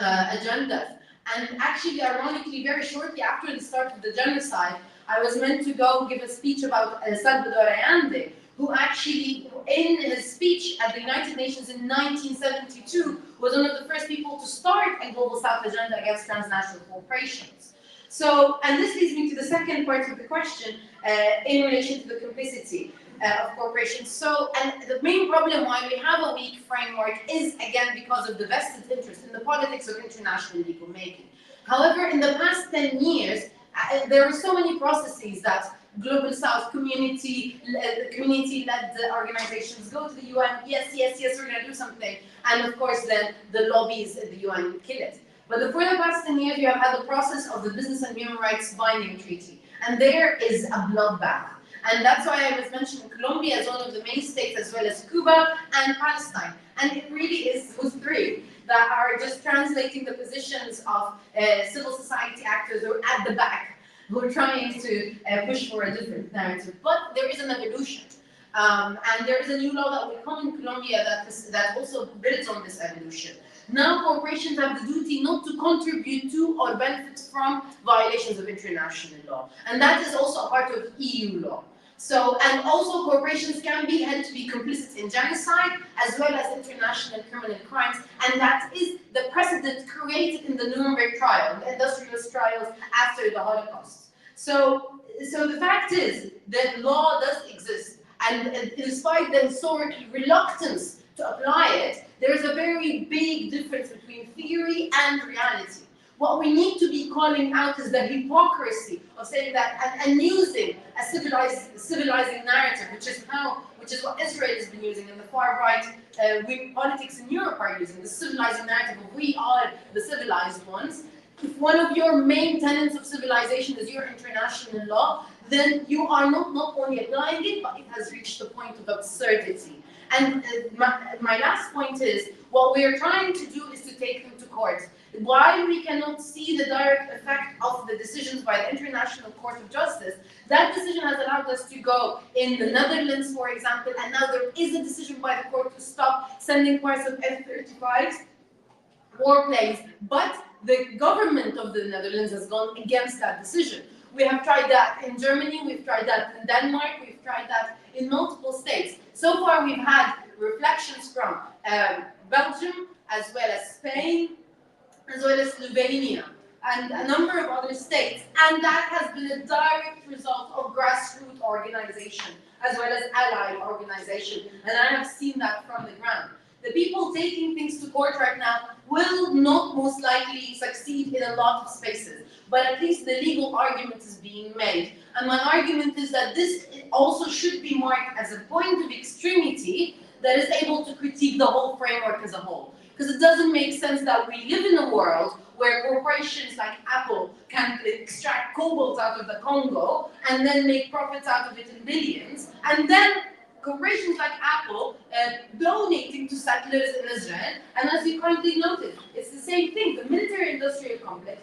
Speaker 5: agendas. And actually, ironically, very shortly after the start of the genocide, I was meant to go give a speech about Salvador Allende, who actually, in his speech at the United Nations in 1972, was one of the first people to start a global South agenda against transnational corporations. So, and this leads me to the second part of the question in relation to the complicity of corporations. So, and the main problem why we have a weak framework is, again, because of the vested interest in the politics of international legal making. However, in the past 10 years, there were so many processes that Global South community-led organizations go to the UN, yes, we're going to do something, and of course then the lobbies at the UN kill it. But for the past 10 years, you have had the process of the Business and Human Rights Binding Treaty, and there is a bloodbath. And that's why I was mentioning Colombia as one of the main states, as well as Cuba and Palestine. And it really is those three that are just translating the positions of civil society actors who are at the back, who are trying to push for a different narrative. But there is an evolution. And there is a new law that will come in Colombia that also builds on this evolution. Now corporations have the duty not to contribute to or benefit from violations of international law. And that is also a part of EU law. So, and also corporations can be held to be complicit in genocide as well as international criminal crimes. And that is the precedent created in the Nuremberg trial, the industrialist trials after the Holocaust. So the fact is that law does exist. And despite the historic reluctance to apply it, there is a very big difference between theory and reality. What we need to be calling out is the hypocrisy of saying that and using a civilizing narrative, which is what Israel has been using, and the far right wing politics in Europe are using, the civilizing narrative of we are the civilized ones. If one of your main tenets of civilization is your international law, then you are not only applying it, but it has reached the point of absurdity. And my last point is, what we are trying to do is to take them to court. While we cannot see the direct effect of the decisions by the International Court of Justice, that decision has allowed us to go in the Netherlands, for example, and now there is a decision by the court to stop sending parts of F-35s, warplanes, but the government of the Netherlands has gone against that decision. We have tried that in Germany, we've tried that in Denmark, we've tried that in multiple states. So far we've had reflections from Belgium, as well as Spain, as well as Slovenia, and a number of other states. And that has been a direct result of grassroots organization, as well as allied organization. And I have seen that from the ground. The people taking things to court right now will not most likely succeed in a lot of spaces, but at least the legal argument is being made. And my argument is that this also should be marked as a point of extremity that is able to critique the whole framework as a whole. Because it doesn't make sense that we live in a world where corporations like Apple can extract cobalt out of the Congo and then make profits out of it in billions, and then corporations like Apple donating to settlers in Israel. And as you kindly noted, it's the same thing, the military-industrial complex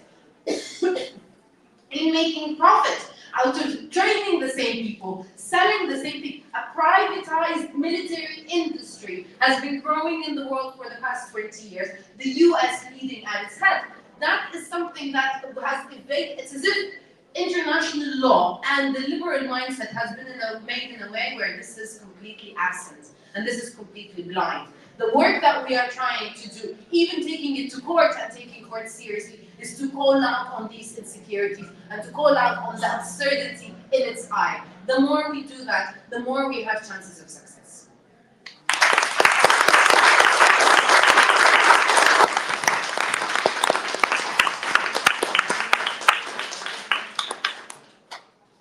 Speaker 5: in making profit out of training the same people, selling the same thing. A privatized military industry has been growing in the world for the past 20 years, the US leading at its head. That is something that has evaded, it's as if international law and the liberal mindset has been made in a way where this is completely absent, and this is completely blind. The work that we are trying to do, even taking it to court and taking court seriously, is to call out on these insecurities and to call out on the absurdity in its eye. The more we do that, the more we have chances of success.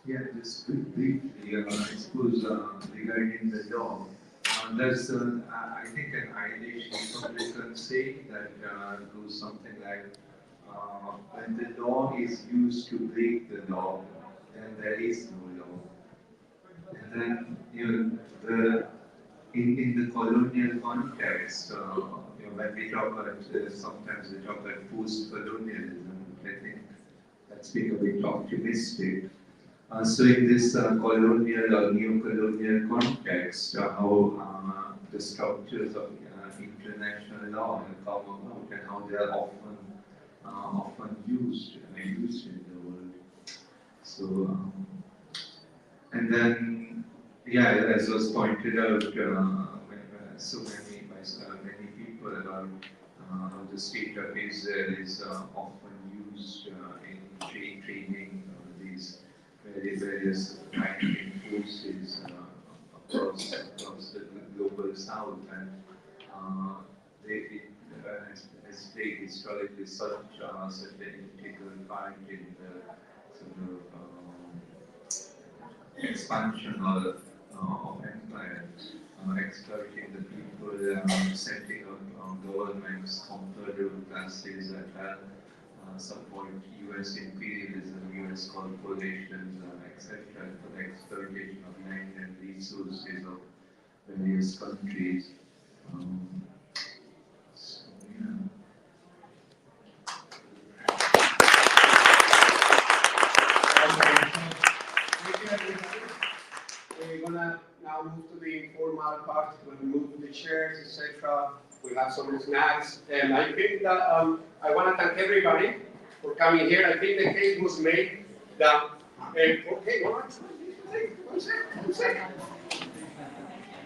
Speaker 9: Yeah, just briefly, I suppose regarding the law, there's, I think, an Irish Republican saying that goes something like, when the law is used to break the law, then there is no law. And then, in the colonial context, when we talk about, sometimes we talk about post-colonialism, I think that's being a bit optimistic. So in this colonial or neo-colonial context, how the structures of international law have come about and how they are often used in the world. So, and then, yeah, as was pointed out, so many people about how the state of Israel is often used in training these various fighting forces across the global south, and has played historically such an integral part in the sort of expansion of empire, exploiting the people, setting up governments, conservative classes that have support US imperialism, US corporations, etc., for the exploitation of land and resources of various countries. So, yeah.
Speaker 3: We're gonna now move to the informal part. We'll move the chairs, etc. We'll have some snacks, and I think that I want to thank everybody for coming here. I think the case was made that. Okay, one second.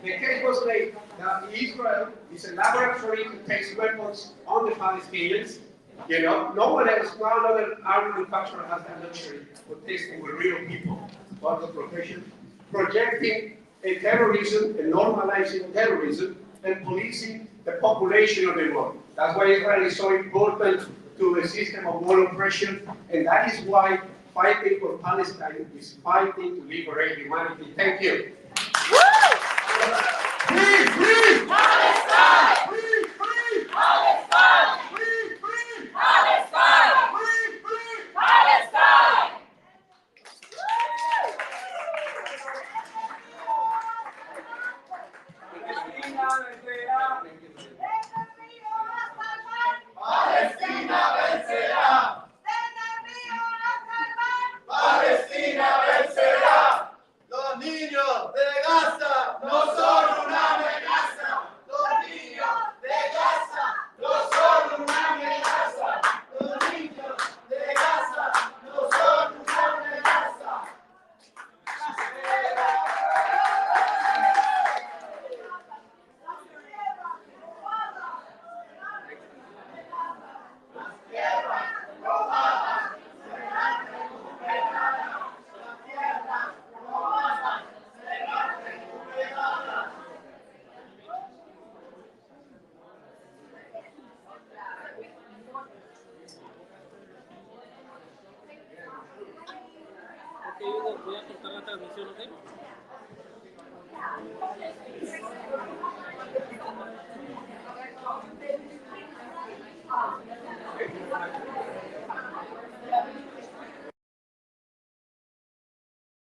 Speaker 3: The case was made that Israel is a laboratory to test weapons on the Palestinians. You know, no one else, no other arm manufacturer has that luxury for testing with real people, part of the profession, projecting a terrorism and normalizing terrorism and policing the population of the world. That's why Israel is so important to the system of world oppression, and that is why fighting for Palestine is fighting to liberate humanity. Thank you. Free, free! Palestine! Free, free! Palestine! Free, free! Palestine! Free, free! Palestine! Palestina vencerá. Palestina vencerá. Los niños de Gaza no son una amenaza. Los niños de Gaza no son una amenaza. Los niños de Gaza no son una amenaza.
Speaker 17: Voy a cortar la transmisión, ¿ok?